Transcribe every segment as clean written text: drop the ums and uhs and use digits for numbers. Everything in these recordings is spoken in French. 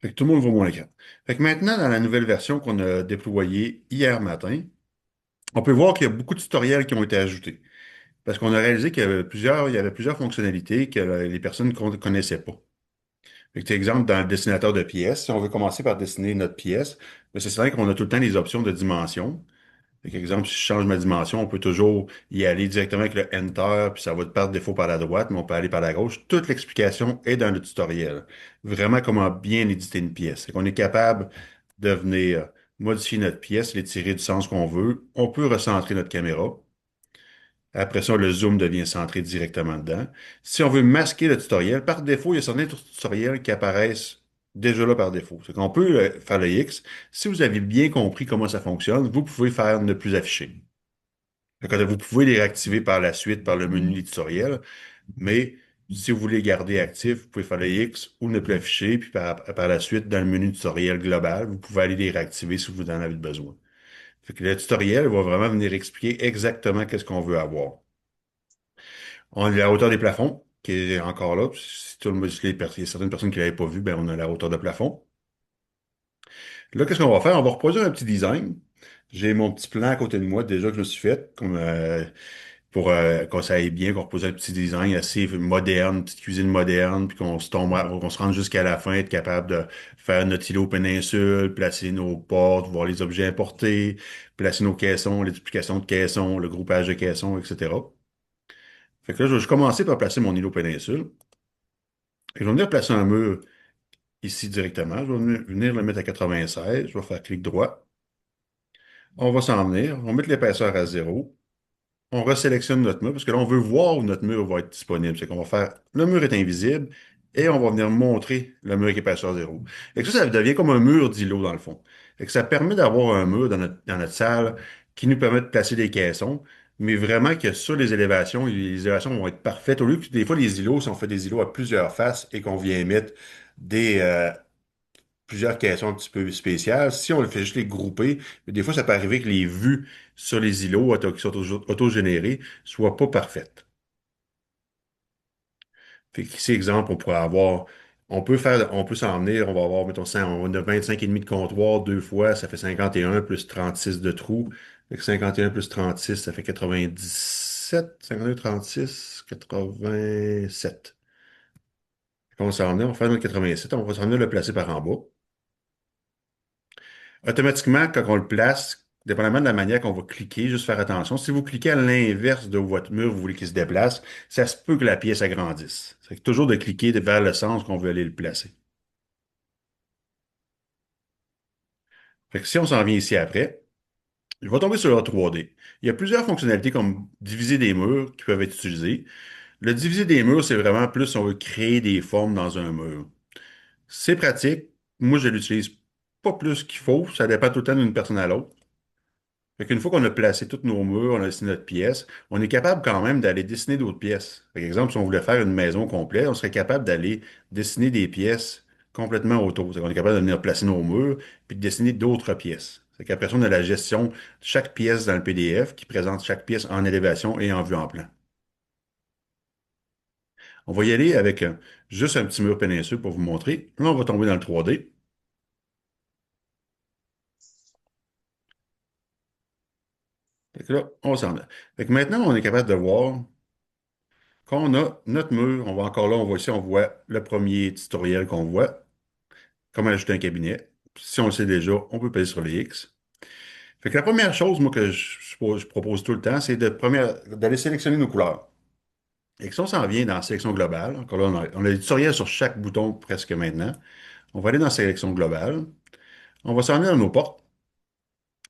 Fait que tout le monde voit mon écran. Fait que maintenant, dans la nouvelle version qu'on a déployée hier matin, on peut voir qu'il y a beaucoup de tutoriels qui ont été ajoutés. Parce qu'on a réalisé qu'il y avait plusieurs fonctionnalités que les personnes ne connaissaient pas. Fait que, exemple, dans le dessinateur de pièces, si on veut commencer par dessiner notre pièce, ben, c'est vrai qu'on a tout le temps les options de dimension. Fait exemple, si je change ma dimension, on peut toujours y aller directement avec le Enter, puis ça va par défaut par la droite, mais on peut aller par la gauche. Toute l'explication est dans le tutoriel. Vraiment comment bien éditer une pièce. On est capable de venir modifier notre pièce, les tirer du sens qu'on veut. On peut recentrer notre caméra. Après ça, le zoom devient centré directement dedans. Si on veut masquer le tutoriel, par défaut, il y a certains tutoriels qui apparaissent déjà là par défaut. C'est qu'on peut faire le X. Si vous avez bien compris comment ça fonctionne, vous pouvez faire ne plus afficher. Vous pouvez les réactiver par la suite par le menu des tutoriels, mais si vous voulez garder actif, vous pouvez faire le X ou ne plus afficher, puis par la suite, dans le menu tutoriel global, vous pouvez aller les réactiver si vous en avez besoin. Fait que le tutoriel va vraiment venir expliquer exactement qu'est-ce qu'on veut avoir. On a la hauteur des plafonds, qui est encore là. Si tout le monde, si il y a certaines personnes qui ne l'avaient pas vu, ben on a la hauteur de plafond. Là, qu'est-ce qu'on va faire? On va reproduire un petit design. J'ai mon petit plan à côté de moi déjà que je me suis fait, pour qu'on ça aille bien, qu'on repose un petit design assez moderne, une petite cuisine moderne, puis qu'on se rende jusqu'à la fin, être capable de faire notre îlot péninsule, placer nos portes, voir les objets importés, placer nos caissons, les duplications de caissons, le groupage de caissons, etc. Fait que là, je vais commencer par placer mon îlot péninsule. Et je vais venir placer un mur ici directement. Je vais venir le mettre à 96. Je vais faire clic droit. On va s'en venir. On va mettre l'épaisseur à 0. On resélectionne notre mur parce que là, on veut voir où notre mur va être disponible. C'est qu'on va faire le mur est invisible et on va venir montrer le mur qui est épaisseur 0. Et que ça devient comme un mur d'îlot dans le fond. Et que ça permet d'avoir un mur dans notre salle qui nous permet de placer des caissons, mais vraiment que sur les élévations vont être parfaites. Au lieu que des fois, les îlots, si on fait des îlots à plusieurs faces et qu'on vient mettre des, plusieurs questions un petit peu spéciales. Si on le fait juste les grouper, des fois, ça peut arriver que les vues sur les îlots qui sont auto-générées soient pas parfaites. Fait que ici, exemple, on peut s'en venir, on va avoir, mettons, 100, on a 25,5 de comptoir deux fois, ça fait 51 plus 36 de trous. Fait que 51 plus 36, ça fait 97. 51, 36, 87. On va s'en venir, on va faire notre 87, on va s'en venir le placer par en bas. Automatiquement, quand on le place, dépendamment de la manière qu'on va cliquer, juste faire attention. Si vous cliquez à l'inverse de votre mur, vous voulez qu'il se déplace, ça se peut que la pièce agrandisse. C'est toujours de cliquer vers le sens qu'on veut aller le placer. Fait que si on s'en vient ici après, je vais tomber sur le 3D. Il y a plusieurs fonctionnalités comme diviser des murs qui peuvent être utilisées. Le diviser des murs, c'est vraiment plus si on veut créer des formes dans un mur. C'est pratique. Moi, je l'utilise pas plus qu'il faut. Ça dépend tout le temps d'une personne à l'autre. Fait qu'une fois qu'on a placé tous nos murs, on a dessiné notre pièce, on est capable quand même d'aller dessiner d'autres pièces. Par exemple, si on voulait faire une maison complète, on serait capable d'aller dessiner des pièces complètement autour. On est capable de venir placer nos murs puis de dessiner d'autres pièces. C'est qu'après ça, on a la gestion de chaque pièce dans le PDF qui présente chaque pièce en élévation et en vue en plan. On va y aller avec juste un petit mur péninsule pour vous montrer. Là, on va tomber dans le 3D. Fait que là, on s'en va. Fait que maintenant, on est capable de voir. Quand on a notre mur, on va encore là, on voit ici, on voit le premier tutoriel qu'on voit, comment ajouter un cabinet. Si on le sait déjà, on peut peser sur les X. Fait que la première chose, moi, que je propose tout le temps, c'est d'aller sélectionner nos couleurs. Et que si on s'en vient dans la sélection globale, encore là, on a des tutoriels sur chaque bouton presque maintenant. On va aller dans la sélection globale. On va s'en venir dans nos portes.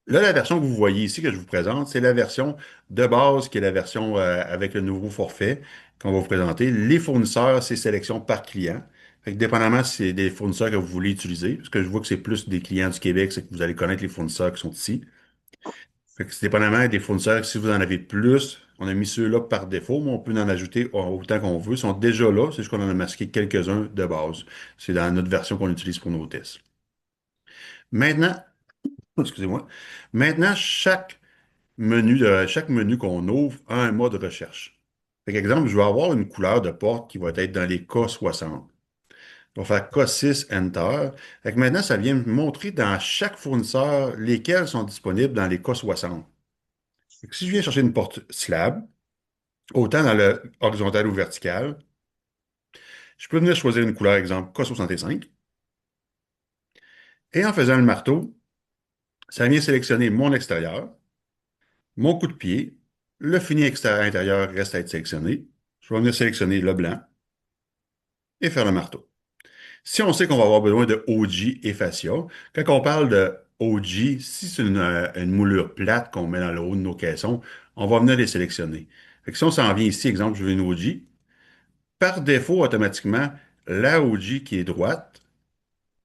Là, la version que vous voyez ici, que je vous présente, c'est la version de base, qui est la version avec le nouveau forfait qu'on va vous présenter. Les fournisseurs, c'est sélection par client. Fait que dépendamment si c'est des fournisseurs que vous voulez utiliser, parce que je vois que c'est plus des clients du Québec, c'est que vous allez connaître les fournisseurs qui sont ici. Fait que c'est dépendamment des fournisseurs, si vous en avez plus, on a mis ceux-là par défaut, mais on peut en ajouter autant qu'on veut. Ils sont déjà là, c'est juste qu'on en a masqué quelques-uns de base. C'est dans notre version qu'on utilise pour nos tests. Maintenant, excusez-moi. Maintenant, chaque menu qu'on ouvre a un mode recherche. Par exemple, je vais avoir une couleur de porte qui va être dans les K60. Je vais faire K6 Enter. Fait que maintenant, ça vient me montrer dans chaque fournisseur lesquels sont disponibles dans les K60. Fait que si je viens chercher une porte slab, autant dans le horizontal ou vertical, je peux venir choisir une couleur, exemple K65. Et en faisant le marteau, ça vient sélectionner mon extérieur, mon coup de pied, le fini extérieur intérieur reste à être sélectionné. Je vais venir sélectionner le blanc et faire le marteau. Si on sait qu'on va avoir besoin de OG et fascia, quand on parle de OG, si c'est une moulure plate qu'on met dans le haut de nos caissons, on va venir les sélectionner. Fait que si on s'en vient ici, exemple, je veux une OG, par défaut, automatiquement, la OG qui est droite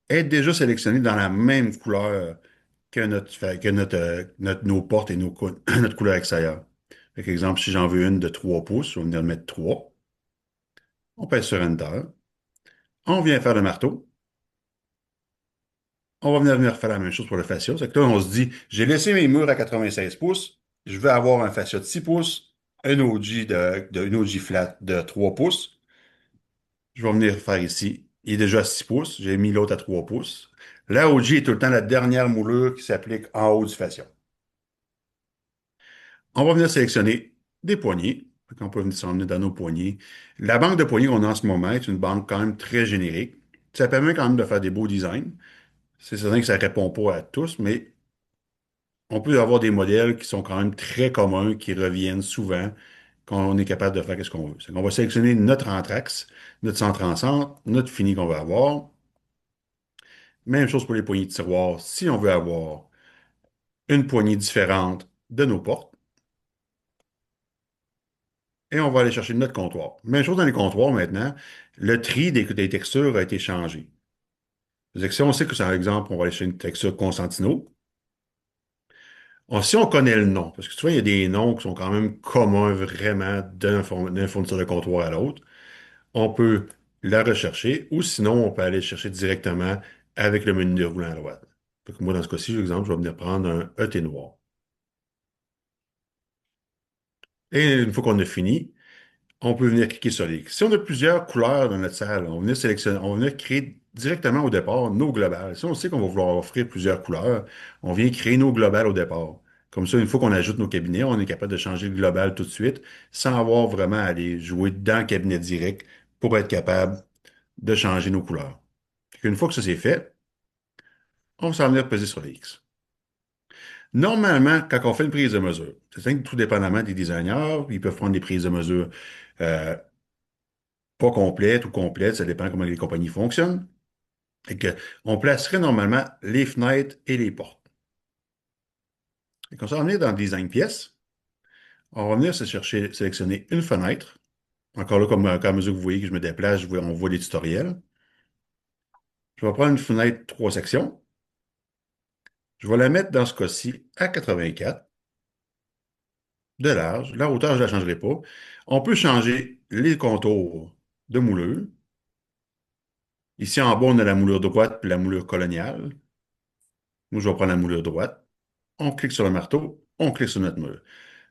est déjà sélectionnée dans la même couleur nos portes et notre couleur extérieure. Fait que, exemple, si j'en veux une de 3 pouces, je vais venir mettre 3. On pèse sur Enter. On vient faire le marteau. On va venir faire la même chose pour le fascia. C'est que là, on se dit, j'ai laissé mes murs à 96 pouces. Je veux avoir un fascia de 6 pouces, une OG flat de 3 pouces. Je vais venir faire ici. Il est déjà à 6 pouces. J'ai mis l'autre à 3 pouces. La OG est tout le temps la dernière moulure qui s'applique en haut du fascia. On va venir sélectionner des poignées. On peut venir s'emmener dans nos poignées. La banque de poignées qu'on a en ce moment est une banque quand même très générique. Ça permet quand même de faire des beaux designs. C'est certain que ça ne répond pas à tous, mais on peut avoir des modèles qui sont quand même très communs, qui reviennent souvent, quand on est capable de faire ce qu'on veut. On va sélectionner notre anthrax, notre centre en centre, notre fini qu'on veut avoir. Même chose pour les poignées de tiroir. Si on veut avoir une poignée différente de nos portes, et on va aller chercher notre comptoir. Même chose dans les comptoirs maintenant, le tri des textures a été changé. C'est-à-dire que si on sait que, par exemple, on va aller chercher une texture Constantino, si on connaît le nom, parce que tu vois, il y a des noms qui sont quand même communs vraiment d'un fournisseur de comptoir à l'autre, on peut la rechercher ou sinon on peut aller chercher directement avec le menu déroulant à droite. Fait que moi, dans ce cas-ci, par exemple, je vais venir prendre un ET noir. Et une fois qu'on a fini, on peut venir cliquer sur les X. Si on a plusieurs couleurs dans notre salle, on va venir sélectionner, on va venir créer directement au départ nos globales. Si on sait qu'on va vouloir offrir plusieurs couleurs, on vient créer nos globales au départ. Comme ça, une fois qu'on ajoute nos cabinets, on est capable de changer le global tout de suite sans avoir vraiment à aller jouer dans le cabinet direct pour être capable de changer nos couleurs. Une fois que ça c'est fait, on va s'en venir peser sur les X. Normalement, quand on fait une prise de mesure, c'est simple, tout dépendamment des designers, ils peuvent prendre des prises de mesure euh, pas complètes ou complètes, ça dépend comment les compagnies fonctionnent. Et que on placerait normalement les fenêtres et les portes. Et quand on va venir dans le design pièce, on va venir se chercher, sélectionner une fenêtre. Encore là, comme à mesure que vous voyez que je me déplace, on voit les tutoriels. Je vais prendre une fenêtre 3 sections. Je vais la mettre dans ce cas-ci à 84 de large. La hauteur, je ne la changerai pas. On peut changer les contours de moulure. Ici en bas, on a la moulure droite puis la moulure coloniale. Moi, je vais prendre la moulure droite. On clique sur le marteau, on clique sur notre mur.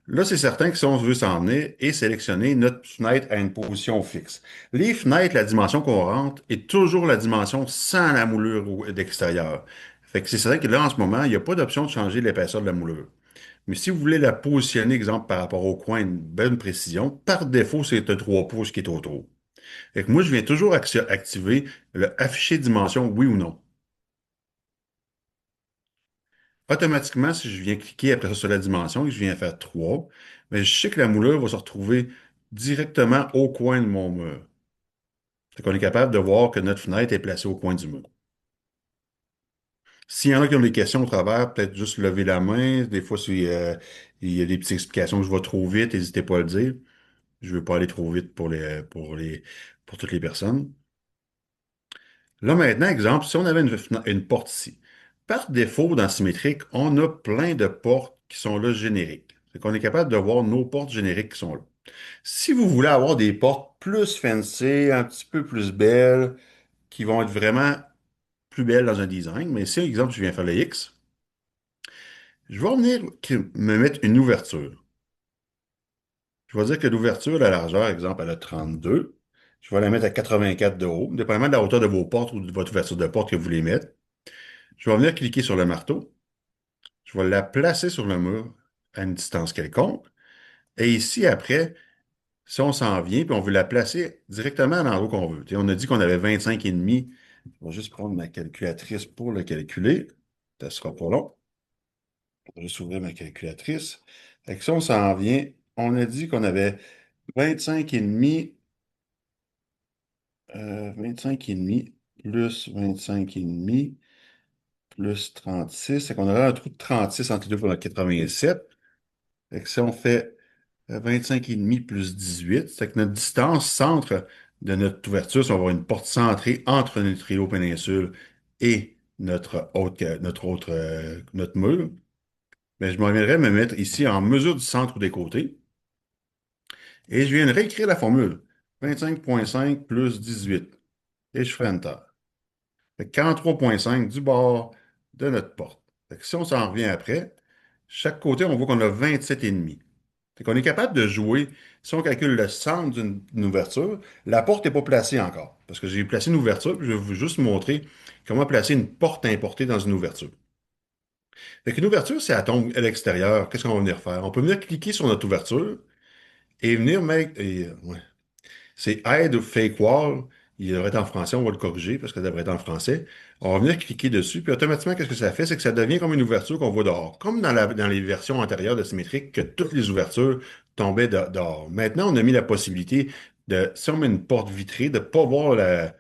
Là, c'est certain que si on veut s'en venir et sélectionner notre fenêtre à une position fixe. Les fenêtres, la dimension qu'on rentre est toujours la dimension sans la moulure d'extérieur. Fait que c'est certain que là, en ce moment, il n'y a pas d'option de changer l'épaisseur de la moulure. Mais si vous voulez la positionner, exemple, par rapport au coin, une bonne précision, par défaut, c'est un 3 pouces qui est autour. Fait que moi, je viens toujours activer le afficher dimension, oui ou non. Automatiquement, si je viens cliquer après ça sur la dimension et que je viens faire 3, mais je sais que la moulure va se retrouver directement au coin de mon mur. Fait qu'on est capable de voir que notre fenêtre est placée au coin du mur. S'il y en a qui ont des questions au travers, peut-être juste lever la main. Des fois, si, il y a des petites explications que je vais trop vite, n'hésitez pas à le dire. Je ne veux pas aller trop vite pour toutes les personnes. Là, maintenant, exemple, si on avait une porte ici, par défaut, dans Symétrique, on a plein de portes qui sont là génériques. C'est qu'on est capable de voir nos portes génériques qui sont là. Si vous voulez avoir des portes plus fancy, un petit peu plus belles, qui vont être vraiment plus belles dans un design, mais si, exemple, je viens faire le X, je vais venir me mettre une ouverture. Je vais dire que l'ouverture, la largeur, exemple, elle a 32. Je vais la mettre à 84 de haut, dépendamment de la hauteur de vos portes ou de votre ouverture de porte que vous voulez mettre. Je vais venir cliquer sur le marteau. Je vais la placer sur le mur à une distance quelconque. Et ici, après, si on s'en vient, puis on veut la placer directement à l'endroit qu'on veut. Tu sais, on a dit qu'on avait 25,5. Je vais juste prendre ma calculatrice pour le calculer. Ça sera pas long. Je vais juste ouvrir ma calculatrice. Fait que si on s'en vient, on a dit qu'on avait 25,5, 25,5 plus 25,5 plus 36. C'est qu'on aurait un trou de 36 entre les deux pour le 87. Fait que si on fait 25,5 plus 18, c'est que notre distance centre de notre ouverture, si on va avoir une porte centrée entre notre îlot péninsule et notre mur, mais je m'en viendrai me mettre ici en mesure du centre ou des côtés et je viendrai écrire la formule 25,5 plus 18 et je ferai Enter. Fait que 43,5 du bord de notre porte. Fait que si on s'en revient après, chaque côté, on voit qu'on a 27,5. Fait qu'on est capable de jouer, si on calcule le centre d'une ouverture, la porte n'est pas placée encore. Parce que j'ai placé une ouverture, puis je vais vous juste montrer comment placer une porte importée dans une ouverture. Fait qu'une ouverture, si elle tombe à l'extérieur, qu'est-ce qu'on va venir faire? On peut venir cliquer sur notre ouverture et venir mettre. Ouais. C'est Add Fake Wall. Il devrait être en français, on va le corriger parce que ça devrait être en français. On va venir cliquer dessus, puis automatiquement, qu'est-ce que ça fait? C'est que ça devient comme une ouverture qu'on voit dehors. Comme dans les versions antérieures de Symétrique, que toutes les ouvertures tombaient dehors. Maintenant, on a mis la possibilité de, si on met une porte vitrée, de ne pas voir,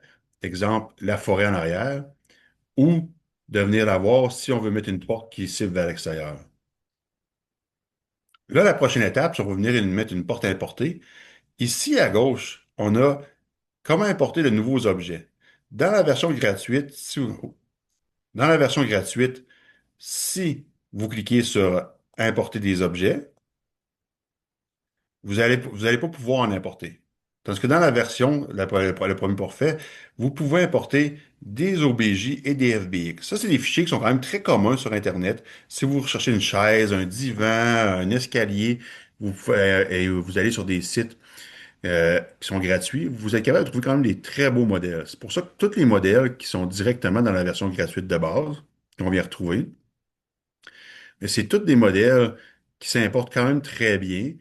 exemple, la forêt en arrière, ou de venir la voir si on veut mettre une porte qui cible vers l'extérieur. Là, la prochaine étape, c'est on va venir mettre une porte importée. Ici, à gauche, on a comment importer de nouveaux objets. Dans la version gratuite, dans la version gratuite, si vous cliquez sur Importer des objets, vous allez pas pouvoir en importer. Tandis que dans la version, le premier forfait, vous pouvez importer des OBJ et des FBX. Ça, c'est des fichiers qui sont quand même très communs sur Internet. Si vous recherchez une chaise, un divan, un escalier, et vous allez sur des sites qui sont gratuits, vous êtes capable de trouver quand même des très beaux modèles. C'est pour ça que tous les modèles qui sont directement dans la version gratuite de base, qu'on vient retrouver, mais c'est tous des modèles qui s'importent quand même très bien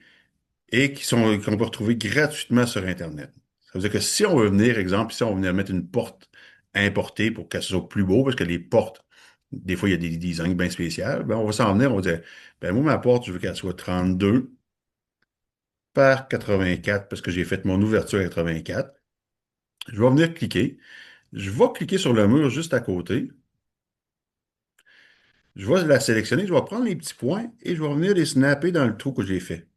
et qu'on peut retrouver gratuitement sur Internet. Ça veut dire que si on veut venir, exemple, si on venait mettre une porte importée pour qu'elle soit plus beau, parce que les portes, des fois, il y a des designs bien spéciaux, ben, on va s'en venir, on va dire, ben, moi, ma porte, je veux qu'elle soit 32 par 84 parce que j'ai fait mon ouverture à 84. Je vais venir cliquer. Je vais cliquer sur le mur juste à côté. Je vais la sélectionner. Je vais prendre les petits points et je vais venir les snapper dans le trou que j'ai fait.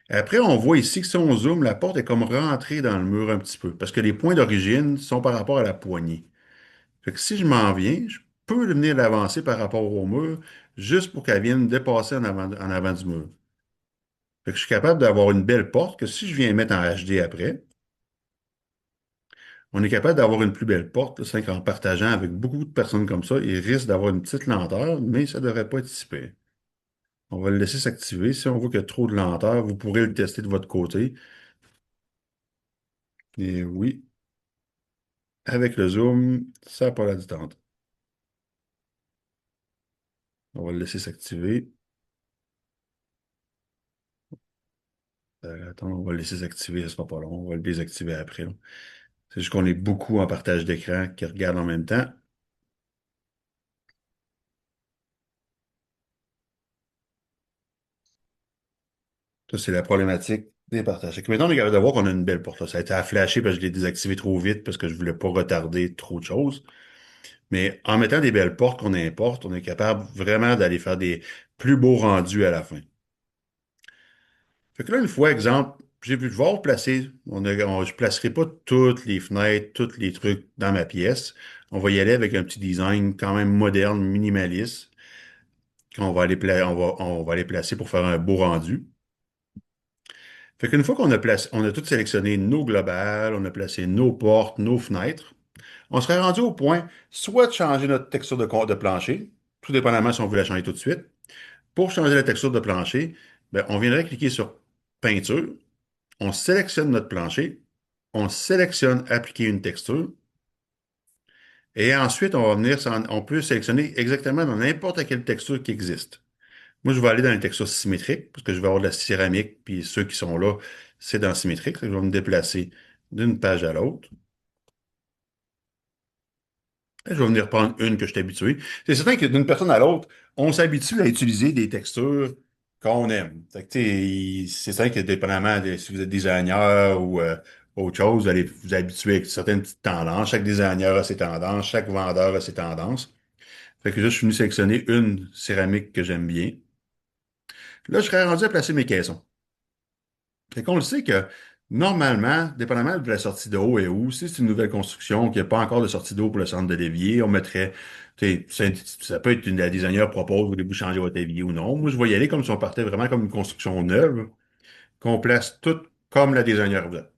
Après, on voit ici que si on zoome, la porte est comme rentrée dans le mur un petit peu parce que les points d'origine sont par rapport à la poignée. Fait que si je m'en viens, je peux venir l'avancer par rapport au mur juste pour qu'elle vienne dépasser en avant du mur. Fait que je suis capable d'avoir une belle porte que si je viens mettre en HD après, on est capable d'avoir une plus belle porte, là, c'est qu'en partageant avec beaucoup de personnes comme ça, il risque d'avoir une petite lenteur, mais ça ne devrait pas être si pire. On va le laisser s'activer. Si on voit qu'il y a trop de lenteur, vous pourrez le tester de votre côté. Et oui, avec le zoom, ça n'a pas la détente. On va le laisser s'activer. Attends, on va le laisser s'activer, ce sera pas long. On va le désactiver après, là. C'est juste qu'on est beaucoup en partage d'écran qui regardent en même temps. Ça, c'est la problématique des partages. Fait que maintenant, on est capable de voir qu'on a une belle porte, là. Ça a été à flasher parce que je l'ai désactivé trop vite parce que je voulais pas retarder trop de choses. Mais en mettant des belles portes qu'on importe, on est capable vraiment d'aller faire des plus beaux rendus à la fin. Fait que là, une fois, exemple, je vais placer, je ne placerai pas toutes les fenêtres, tous les trucs dans ma pièce. On va y aller avec un petit design quand même moderne, minimaliste, on va aller placer pour faire un beau rendu. Fait qu'une fois on a tout sélectionné nos globales, on a placé nos portes, nos fenêtres, on serait rendu au point soit de changer notre texture de plancher, tout dépendamment si on veut la changer tout de suite. Pour changer la texture de plancher, ben, on viendrait cliquer sur Peinture, on sélectionne notre plancher, on sélectionne appliquer une texture et ensuite on va venir, on peut sélectionner exactement dans n'importe quelle texture qui existe. Moi, je vais aller dans les textures symétriques parce que je vais avoir de la céramique, puis ceux qui sont là, c'est dans symétrique. Je vais me déplacer d'une page à l'autre. Je vais venir prendre une que je suis habitué. C'est certain que d'une personne à l'autre, on s'habitue à utiliser des textures qu'on aime. Fait que, tu sais, c'est certain que dépendamment de si vous êtes designer ou autre chose, vous allez vous habituer avec certaines petites tendances. Chaque designer a ses tendances, chaque vendeur a ses tendances. Fait que là, je suis venu sélectionner une céramique que j'aime bien. Là, je serais rendu à placer mes caissons. Fait qu'on le sait que normalement, dépendamment de la sortie d'eau et où, si c'est une nouvelle construction, qu'il n'y a pas encore de sortie d'eau pour le centre de l'évier, on mettrait, tu sais, ça peut être la designer propose, voulez-vous changer votre évier ou non. Moi, je vais y aller comme si on partait vraiment comme une construction neuve, qu'on place tout comme la designer voulait.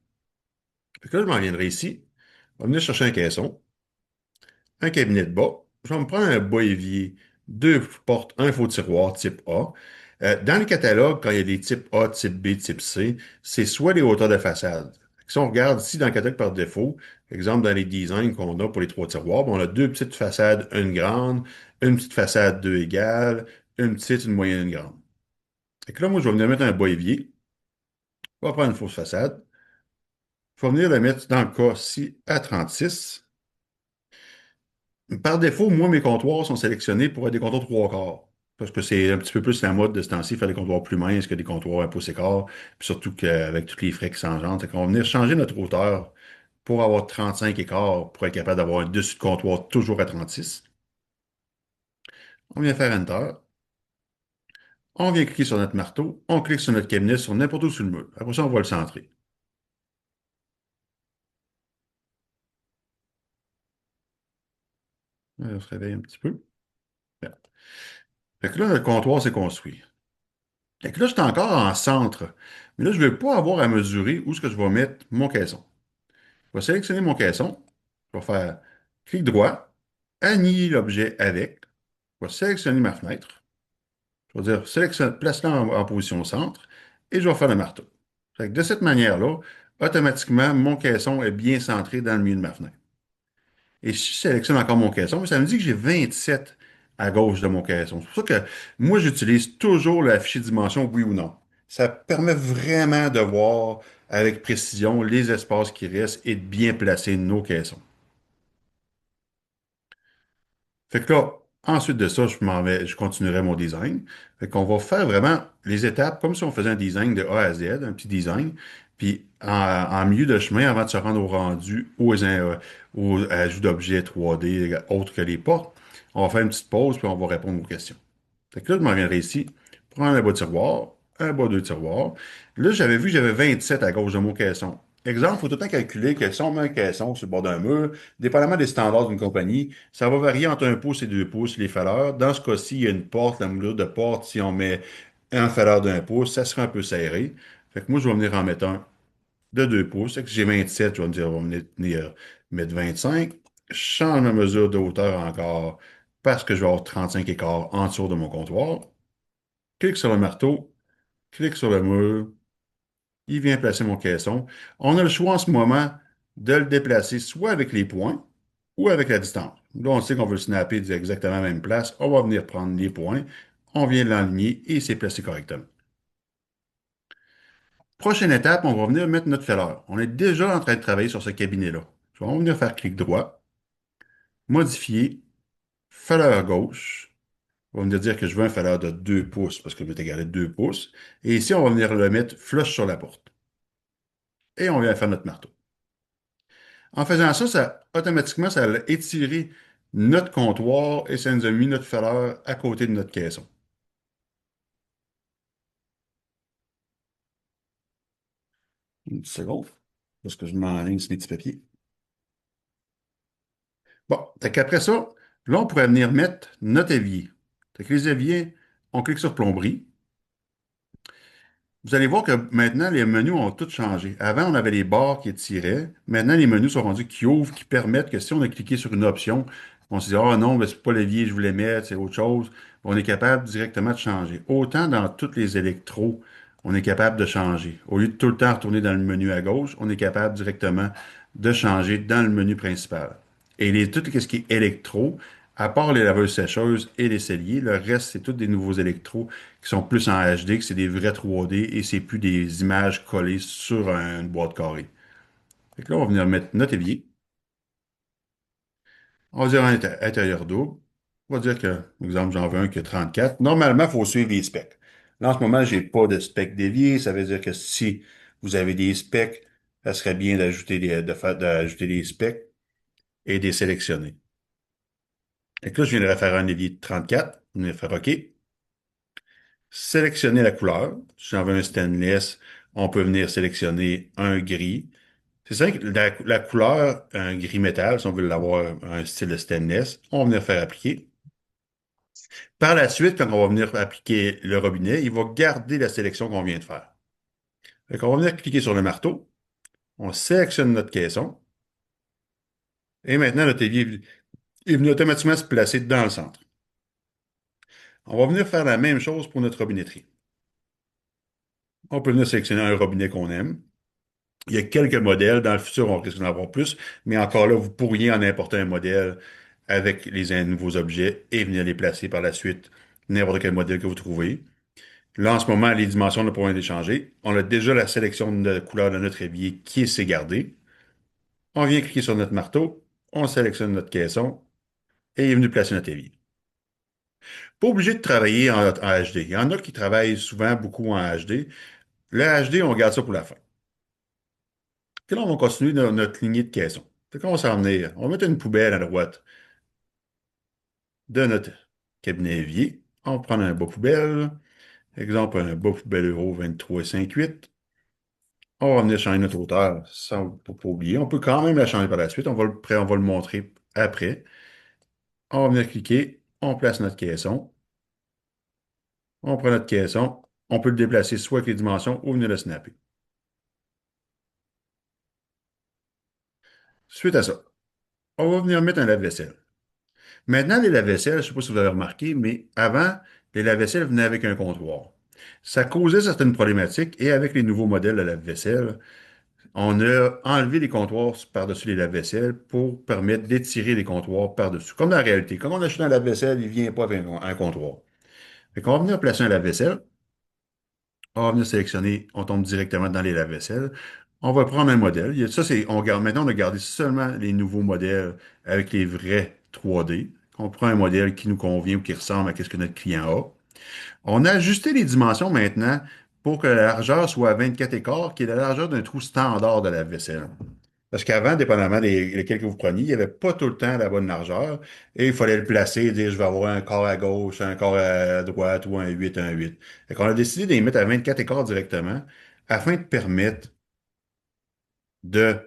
Fait que là, je m'en viendrai ici, on va venir chercher un caisson, un cabinet de bas. Je vais me prendre un bas évier, deux portes, un faux tiroir type A. Dans le catalogue, quand il y a des types A, type B, type C, c'est soit les hauteurs de façade. Si on regarde ici dans le catalogue par défaut, exemple dans les designs qu'on a pour les trois tiroirs, ben, on a deux petites façades, une grande, une petite façade, deux égales, une petite, une moyenne, une grande. Fait que là, moi, je vais venir mettre un bas évier. Je vais prendre une fausse façade. Je vais venir le mettre dans le cas-ci à 36. Par défaut, moi, mes comptoirs sont sélectionnés pour être des comptoirs trois quarts. Parce que c'est un petit peu plus la mode de ce temps-ci, faire des comptoirs plus minces que des comptoirs un pouce et quart. Puis surtout qu'avec tous les frais qui s'engendrent, on va venir changer notre hauteur pour avoir 35 écarts, pour être capable d'avoir un dessus de comptoir toujours à 36. On vient faire Enter. On vient cliquer sur notre marteau. On clique sur notre cabinet sur n'importe où sur le mur. Après ça, on va le centrer. On se réveille un petit peu. Bien. Fait que là, le comptoir s'est construit. Fait que là, je suis encore en centre. Mais là, je ne vais pas avoir à mesurer où est-ce que je vais mettre mon caisson. Je vais sélectionner mon caisson. Je vais faire clic droit, annihiler l'objet avec. Je vais sélectionner ma fenêtre. Je vais dire sélectionne, place-la en position centre et je vais faire le marteau. Fait que de cette manière-là, automatiquement, mon caisson est bien centré dans le milieu de ma fenêtre. Et si je sélectionne encore mon caisson, ça me dit que j'ai 27 à gauche de mon caisson. C'est pour ça que moi, j'utilise toujours l'affiché dimension oui ou non. Ça permet vraiment de voir avec précision les espaces qui restent et de bien placer nos caissons. Fait que là, ensuite de ça, je continuerai mon design. Fait qu'on va faire vraiment les étapes comme si on faisait un design de A à Z, un petit design. Puis en milieu de chemin, avant de se rendre au rendu, aux ajouts d'objets 3D autres que les portes, on va faire une petite pause puis on va répondre aux questions. Fait que là, je m'en viendrai ici, prendre un bas de tiroir, un bas de tiroir. Là, j'avais vu que j'avais 27 à gauche de mon caisson. Exemple, il faut tout le temps calculer que si on met un caisson sur le bord d'un mur, dépendamment des standards d'une compagnie, ça va varier entre un pouce et 2 pouces les faleurs. Dans ce cas-ci, il y a une porte, la moulure de porte, si on met un faleur d'un pouce, ça sera un peu serré. Fait que moi, je vais venir en mettre un de 2 pouces. Fait que si j'ai 27, je vais me dire, on va venir mettre 25. Je change ma mesure de hauteur encore parce que je vais avoir 35 écarts en dessous de mon comptoir. Clique sur le marteau, clique sur le mur, il vient placer mon caisson. On a le choix en ce moment de le déplacer soit avec les points ou avec la distance. Là, on sait qu'on veut le snapper exactement à la même place. On va venir prendre les points, on vient l'aligner et c'est placé correctement. Prochaine étape, on va venir mettre notre fêleur. On est déjà en train de travailler sur ce cabinet-là. On va venir faire clic droit, modifier, fêleur gauche. On va venir dire que je veux un fêleur de 2 pouces parce que je vais égaler 2 pouces. Et ici, on va venir le mettre flush sur la porte. Et on vient faire notre marteau. En faisant ça, automatiquement, ça a étiré notre comptoir et ça nous a mis notre fêleur à côté de notre caisson. Une petite seconde, parce que je m'enligne sur mes petits papiers. Bon, fait qu'après ça, là, on pourrait venir mettre notre évier. Fait que les éviers, on clique sur plomberie. Vous allez voir que maintenant, les menus ont tous changé. Avant, on avait les barres qui étiraient. Maintenant, les menus sont rendus qui ouvrent, qui permettent que si on a cliqué sur une option, on se dit, ah non, mais c'est pas l'évier que je voulais mettre, c'est autre chose. On est capable directement de changer. Autant dans tous les électros, on est capable de changer. Au lieu de tout le temps retourner dans le menu à gauche, on est capable directement de changer dans le menu principal. Et tout ce qui est électro, à part les laveuses sécheuses et les celliers, le reste, c'est tous des nouveaux électros qui sont plus en HD, que c'est des vrais 3D et c'est plus des images collées sur une boîte carrée. Fait que là, on va venir mettre notre évier. On va dire un intérieur double. On va dire que, par exemple, j'en veux un qui a 34. Normalement, il faut suivre les specs. Là, en ce moment, j'ai pas de spec dévié. Ça veut dire que si vous avez des specs, ça serait bien d'ajouter des specs et de les sélectionner. Et que là, je viens de faire un évier de 34. Je vais faire OK. Sélectionner la couleur. Si j'en veux un stainless, on peut venir sélectionner un gris. C'est ça que la couleur, un gris métal, si on veut l'avoir un style de stainless, on va venir faire appliquer. Par la suite, quand on va venir appliquer le robinet, il va garder la sélection qu'on vient de faire. Fait qu'on va venir cliquer sur le marteau, on sélectionne notre caisson, et maintenant notre évier est venu automatiquement se placer dans le centre. On va venir faire la même chose pour notre robinetterie. On peut venir sélectionner un robinet qu'on aime. Il y a quelques modèles. Dans le futur, on risque d'en avoir plus, mais encore là, vous pourriez en importer un modèle avec les nouveaux objets et venir les placer par la suite, n'importe quel modèle que vous trouvez. Là, en ce moment, les dimensions ne pourront être échangées. On a déjà la sélection de couleurs de notre évier qui s'est gardée. On vient cliquer sur notre marteau, on sélectionne notre caisson et il est venu placer notre évier. Pas obligé de travailler en HD. Il y en a qui travaillent souvent beaucoup en HD. Le HD, on garde ça pour la fin. Puis là, on va continuer notre lignée de caissons. Fait qu'on va s'en venir. On va mettre une poubelle à droite de notre cabinet évier. On va prendre un bas poubelle. Exemple, un bas poubelle Euro 23,58. On va venir changer notre hauteur sans pour pas oublier. On peut quand même la changer par la suite. On va le montrer après. On va venir cliquer. On place notre caisson. On prend notre caisson. On peut le déplacer soit avec les dimensions ou venir le snapper. Suite à ça, on va venir mettre un lave-vaisselle. Maintenant, les lave-vaisselles, je ne sais pas si vous avez remarqué, mais avant, les lave-vaisselles venaient avec un comptoir. Ça causait certaines problématiques et avec les nouveaux modèles de lave-vaisselle, on a enlevé les comptoirs par-dessus les lave-vaisselles pour permettre d'étirer les comptoirs par-dessus. Comme dans la réalité, quand on achète un lave-vaisselle, il ne vient pas avec un comptoir. Fait qu'on va venir placer un lave-vaisselle, on va venir sélectionner, on tombe directement dans les lave-vaisselles. On va prendre un modèle. Ça, maintenant, on a gardé seulement les nouveaux modèles avec les vrais 3D. On prend un modèle qui nous convient ou qui ressemble à ce que notre client a. On a ajusté les dimensions maintenant pour que la largeur soit à 24 écarts, qui est la largeur d'un trou standard de la vaisselle. Parce qu'avant, dépendamment lesquels que vous preniez, il n'y avait pas tout le temps la bonne largeur et il fallait le placer et dire je vais avoir un quart à gauche, un quart à droite ou un 8. Fait qu'on a décidé de les mettre à 24 écarts directement afin de permettre de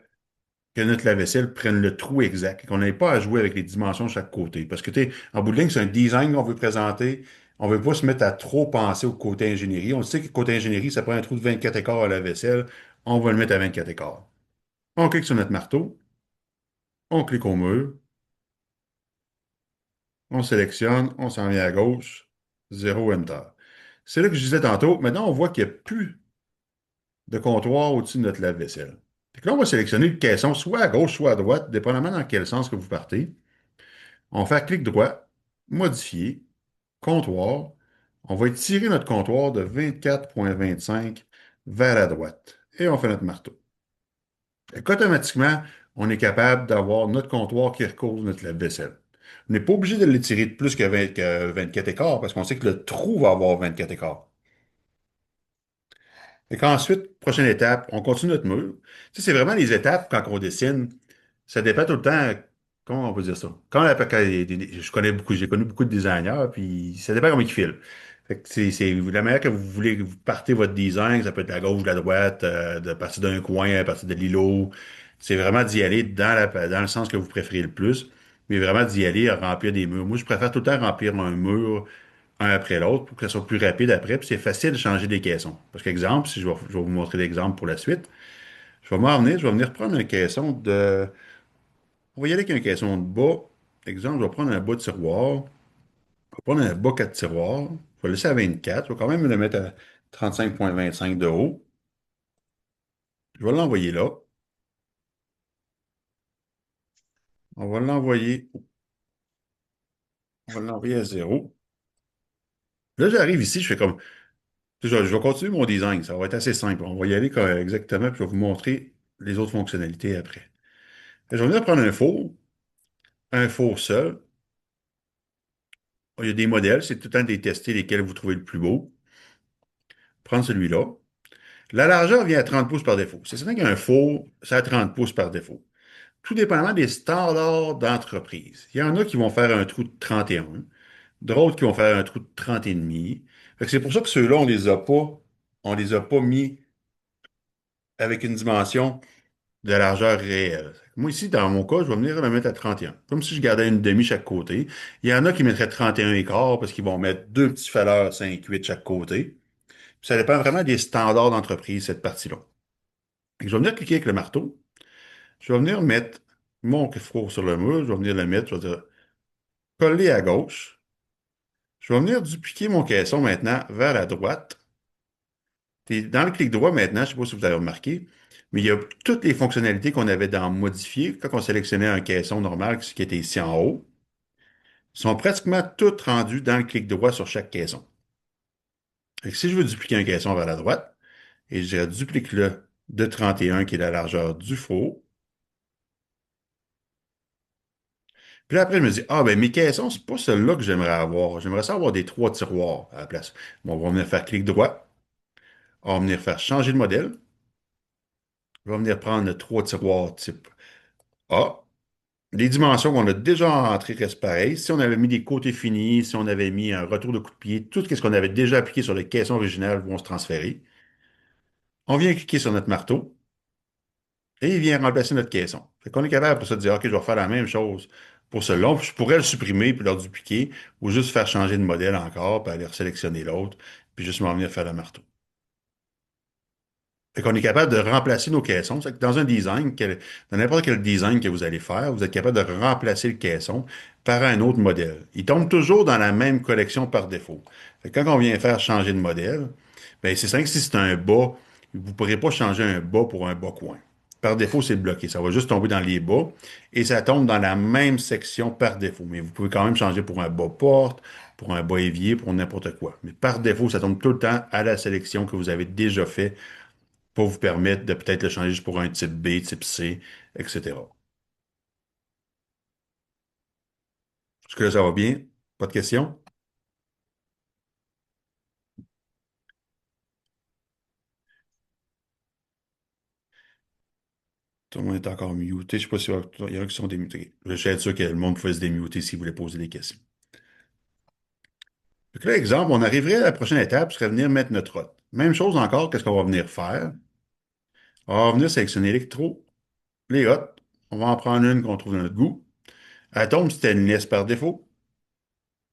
que notre lave-vaisselle prenne le trou exact et qu'on n'ait pas à jouer avec les dimensions de chaque côté. Parce que, tu sais, en bout de ligne, c'est un design qu'on veut présenter. On ne veut pas se mettre à trop penser au côté ingénierie. On sait que côté ingénierie, ça prend un trou de 24 écarts à la vaisselle. On va le mettre à 24 écarts. On clique sur notre marteau, on clique au mur, on sélectionne, on s'en vient à gauche, zéro Enter. C'est là que je disais tantôt, maintenant on voit qu'il n'y a plus de comptoir au-dessus de notre lave-vaisselle. Fait que là, on va sélectionner le caisson soit à gauche, soit à droite, dépendamment dans quel sens que vous partez. On fait clic droit, modifier, comptoir. On va étirer notre comptoir de 24,25 vers la droite. Et on fait notre marteau. Et qu'automatiquement, on est capable d'avoir notre comptoir qui recouvre notre lave-vaisselle. On n'est pas obligé de l'étirer de plus que 24 écarts parce qu'on sait que le trou va avoir 24 écarts. Et qu'ensuite, prochaine étape, on continue notre mur. Tu sais, c'est vraiment les étapes quand on dessine. Ça dépend tout le temps, comment on peut dire ça? Je connais beaucoup, j'ai connu beaucoup de designers, puis ça dépend comment ils filent. Fait que c'est la manière que vous voulez que vous partez votre design, ça peut être la gauche, la droite, de partir d'un coin, à partir de l'îlot. C'est vraiment d'y aller dans le sens que vous préférez le plus, mais vraiment d'y aller à remplir des murs. Moi, je préfère tout le temps remplir un mur un après l'autre pour que ça soit plus rapide après, puis c'est facile de changer des caissons. Parce qu'exemple, si je vais vous montrer l'exemple pour la suite, je vais venir prendre un caisson de on va y aller avec un caisson de bas. Exemple, je vais prendre un bas de tiroir. Je vais prendre un bas 4 tiroirs. Je vais le laisser à 24. Je vais quand même le mettre à 35,25 de haut. Je vais l'envoyer là. On va l'envoyer, on va l'envoyer à 0. Là, j'arrive ici, je fais comme, je vais continuer mon design. Ça va être assez simple. On va y aller exactement, puis je vais vous montrer les autres fonctionnalités après. Je vais venir prendre un four seul. Il y a des modèles, c'est tout le temps de les tester lesquels vous trouvez le plus beau. Prendre celui-là. La largeur vient à 30 pouces par défaut. C'est certain qu'un four, c'est à 30 pouces par défaut. Tout dépendamment des standards d'entreprise. Il y en a qui vont faire un trou de 31, d'autres qui vont faire un trou de 30 et demi. Fait que c'est pour ça que ceux-là, on les a pas mis avec une dimension de largeur réelle. Moi, ici, dans mon cas, je vais venir le mettre à 31, comme si je gardais une demi chaque côté. Il y en a qui mettraient 31 et quart parce qu'ils vont mettre deux petits falleurs 5,8 chaque côté. Ça dépend vraiment des standards d'entreprise, cette partie-là. Fait que je vais venir cliquer avec le marteau. Je vais venir mettre mon four sur le mur. Je vais venir le mettre, je vais dire coller à gauche. Je vais venir dupliquer mon caisson maintenant vers la droite. Et dans le clic droit maintenant, je ne sais pas si vous avez remarqué, mais il y a toutes les fonctionnalités qu'on avait dans modifier quand on sélectionnait un caisson normal, ce qui était ici en haut, sont pratiquement toutes rendues dans le clic droit sur chaque caisson. Fait que si je veux dupliquer un caisson vers la droite, et je duplique-le de 31, qui est la largeur du four. Puis là, après, je me dis, ah, ben mes caissons, c'est pas celle-là que j'aimerais avoir. J'aimerais ça avoir des trois tiroirs à la place. Bon, on va venir faire clic droit. On va venir faire changer de modèle. On va venir prendre le trois tiroirs type A. Les dimensions qu'on a déjà entrées restent pareilles. Si on avait mis des côtés finis, si on avait mis un retour de coup de pied, tout ce qu'on avait déjà appliqué sur le caisson original vont se transférer. On vient cliquer sur notre marteau et il vient remplacer notre caisson. Fait qu'on est capable pour ça de dire, OK, je vais faire la même chose pour celui-là. Je pourrais le supprimer puis le dupliquer ou juste faire changer de modèle encore puis aller sélectionner l'autre puis juste m'en venir faire le marteau. Fait qu'on est capable de remplacer nos caissons. C'est que dans un design, dans n'importe quel design que vous allez faire, vous êtes capable de remplacer le caisson par un autre modèle. Il tombe toujours dans la même collection par défaut. Fait que quand on vient faire changer de modèle, ben c'est simple, si c'est un bas, vous ne pourrez pas changer un bas pour un bas coin. Par défaut, c'est bloqué. Ça va juste tomber dans les bas et ça tombe dans la même section par défaut. Mais vous pouvez quand même changer pour un bas porte, pour un bas évier, pour n'importe quoi. Mais par défaut, ça tombe tout le temps à la sélection que vous avez déjà fait pour vous permettre de peut-être le changer juste pour un type B, type C, etc. Est-ce que là, ça va bien? Pas de questions? Tout le monde est encore muté. Je ne sais pas s'il y en a qui sont démutés. Je suis sûr que le monde pouvait se démuter s'il voulait poser des questions. Donc là, exemple, on arriverait à la prochaine étape, ce serait venir mettre notre hot. Même chose encore, qu'est-ce qu'on va venir faire? On va venir sélectionner électro, les hot. On va en prendre une qu'on trouve dans notre goût. Atome stainless par défaut.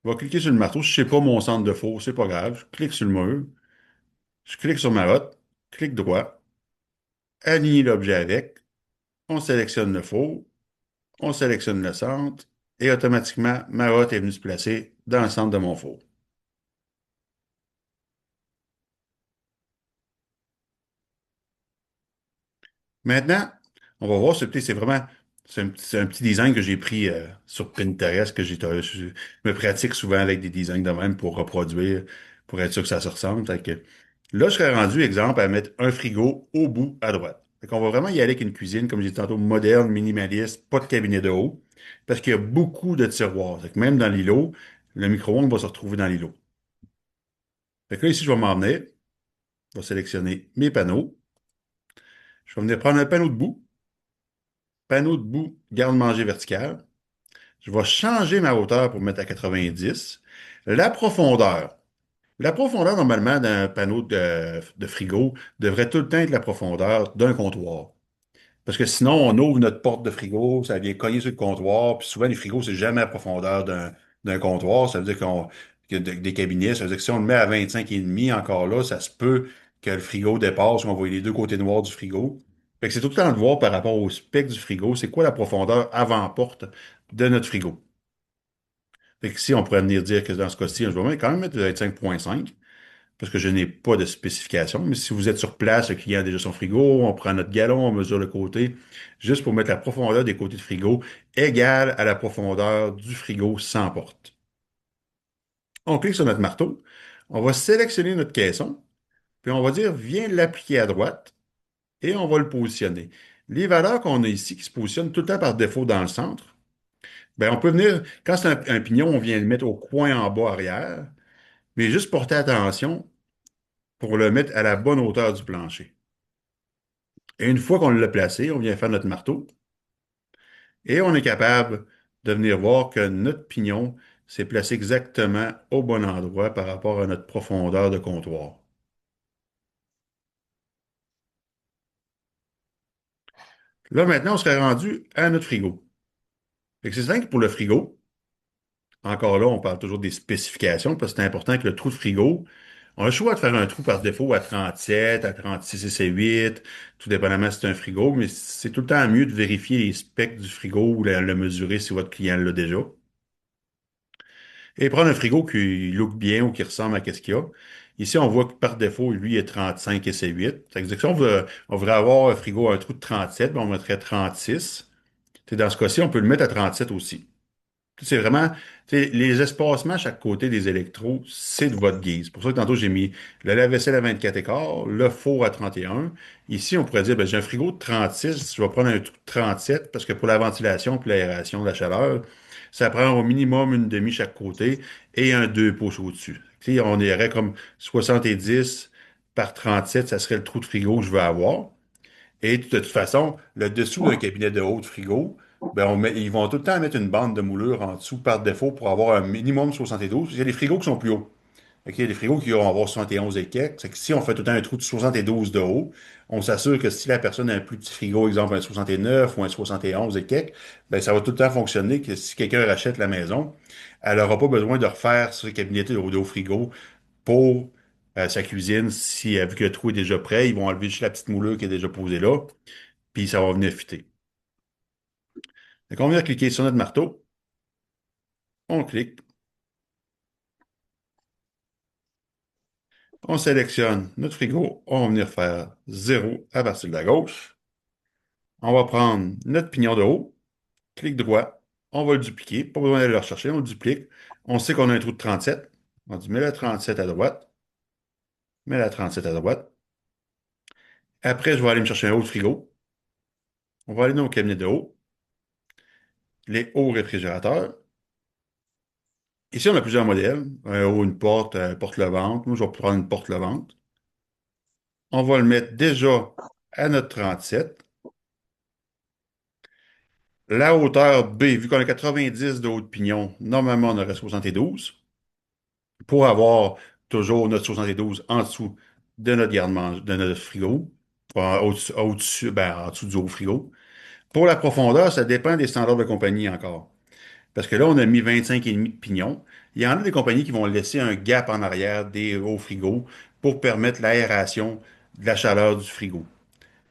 On va cliquer sur le marteau. Si je ne sais pas mon centre de four, c'est pas grave. Je clique sur le mur. Je clique sur ma hot. Clic droit. Aligner l'objet avec. On sélectionne le four, on sélectionne le centre et automatiquement, ma hotte est venue se placer dans le centre de mon four. Maintenant, on va voir, c'est vraiment, c'est un petit design que j'ai pris sur Pinterest, je me pratique souvent avec des designs de même pour reproduire, pour être sûr que ça se ressemble. Fait que là, je serais rendu, exemple, à mettre un frigo au bout à droite. Fait qu'on va vraiment y aller avec une cuisine, comme j'ai dit tantôt, moderne, minimaliste, pas de cabinet de haut, parce qu'il y a beaucoup de tiroirs. Fait que même dans l'îlot, le micro-ondes va se retrouver dans l'îlot. Fait que là, ici, je vais m'en venir, je vais sélectionner mes panneaux. Je vais venir prendre un panneau de bout, garde-manger vertical. Je vais changer ma hauteur pour mettre à 90. La profondeur. La profondeur, normalement, d'un panneau de frigo devrait tout le temps être la profondeur d'un comptoir. Parce que sinon, on ouvre notre porte de frigo, ça vient cogner sur le comptoir, puis souvent, les frigos, c'est jamais la profondeur d'un comptoir. Ça veut dire que des cabinets, ça veut dire que si on le met à 25,5, encore là, ça se peut que le frigo dépasse, on voit les deux côtés noirs du frigo. Fait que c'est tout le temps de voir par rapport au spec du frigo, c'est quoi la profondeur avant-porte de notre frigo. Fait que ici, on pourrait venir dire que dans ce cas-ci, je vais quand même mettre 25,5 parce que je n'ai pas de spécification. Mais si vous êtes sur place, le client a déjà son frigo, on prend notre galon, on mesure le côté, juste pour mettre la profondeur des côtés de frigo égale à la profondeur du frigo sans porte. On clique sur notre marteau, on va sélectionner notre caisson, puis on va dire viens l'appliquer à droite et on va le positionner. Les valeurs qu'on a ici qui se positionnent tout le temps par défaut dans le centre, ben on peut venir, quand c'est un pignon, on vient le mettre au coin en bas arrière, mais juste porter attention pour le mettre à la bonne hauteur du plancher. Et une fois qu'on l'a placé, on vient faire notre marteau et on est capable de venir voir que notre pignon s'est placé exactement au bon endroit par rapport à notre profondeur de comptoir. Là, maintenant, on serait rendu à notre frigo. Fait que c'est simple pour le frigo. Encore là, on parle toujours des spécifications parce que c'est important que le trou de frigo, on a le choix de faire un trou par défaut à 37, à 36 et c'est 8, tout dépendamment si c'est un frigo, mais c'est tout le temps mieux de vérifier les specs du frigo ou le mesurer si votre client l'a déjà. Et prendre un frigo qui look bien ou qui ressemble à ce qu'il y a. Ici, on voit que par défaut, lui, est 35 et c'est 8. Ça veut dire que si on voudrait avoir un frigo à un trou de 37, ben on mettrait 36. T'sais, dans ce cas-ci, on peut le mettre à 37 aussi. C'est vraiment, les espacements à chaque côté des électrodes, c'est de votre guise. C'est pour ça que tantôt, j'ai mis le lave-vaisselle à 24 écarts, le four à 31. Ici, on pourrait dire, ben, j'ai un frigo de 36, je vais prendre un trou de 37 parce que pour la ventilation et l'aération de la chaleur, ça prend au minimum une demi chaque côté et un 2 pouces au-dessus. On irait comme 70 par 37, ça serait le trou de frigo que je veux avoir. Et de toute façon, le dessous d'un cabinet de haut de frigo, ben ils vont tout le temps mettre une bande de moulure en dessous par défaut pour avoir un minimum 72. Il y a des frigos qui sont plus hauts. OK, il y a des frigos qui vont avoir 71 et quelques. C'est que si on fait tout le temps un trou de 72 de haut, on s'assure que si la personne a un plus petit frigo, exemple un 69 ou un 71 et quelques, ben ça va tout le temps fonctionner que si quelqu'un rachète la maison, elle n'aura pas besoin de refaire ce cabinet de haut frigo pour sa cuisine. Si, vu que le trou est déjà prêt, ils vont enlever juste la petite moulure qui est déjà posée là puis ça va venir fitter. Donc, on vient cliquer sur notre marteau, on clique, on sélectionne notre frigo, on va venir faire 0 à partir de la gauche. On va prendre notre pignon de haut, clic droit, on va le dupliquer, pas besoin d'aller le rechercher, on le duplique. On sait qu'on a un trou de 37. On dit, mets la 37 à droite, mets la 37 à droite. Après, je vais aller me chercher un autre frigo. On va aller dans le cabinet de haut, les hauts réfrigérateurs. Ici, on a plusieurs modèles. Un haut, une porte, porte-levante. Moi, je vais prendre une porte-levante. On va le mettre déjà à notre 37. La hauteur B, vu qu'on a 90 de haut de pignon, normalement, on aurait 72 pour avoir toujours notre 72 en dessous de notre garde-manger, de notre frigo, au-dessus, ben, en dessous du haut frigo. Pour la profondeur, ça dépend des standards de compagnie encore. Parce que là, on a mis 25,5 de pignon. Il y en a des compagnies qui vont laisser un gap en arrière des hauts frigos pour permettre l'aération de la chaleur du frigo.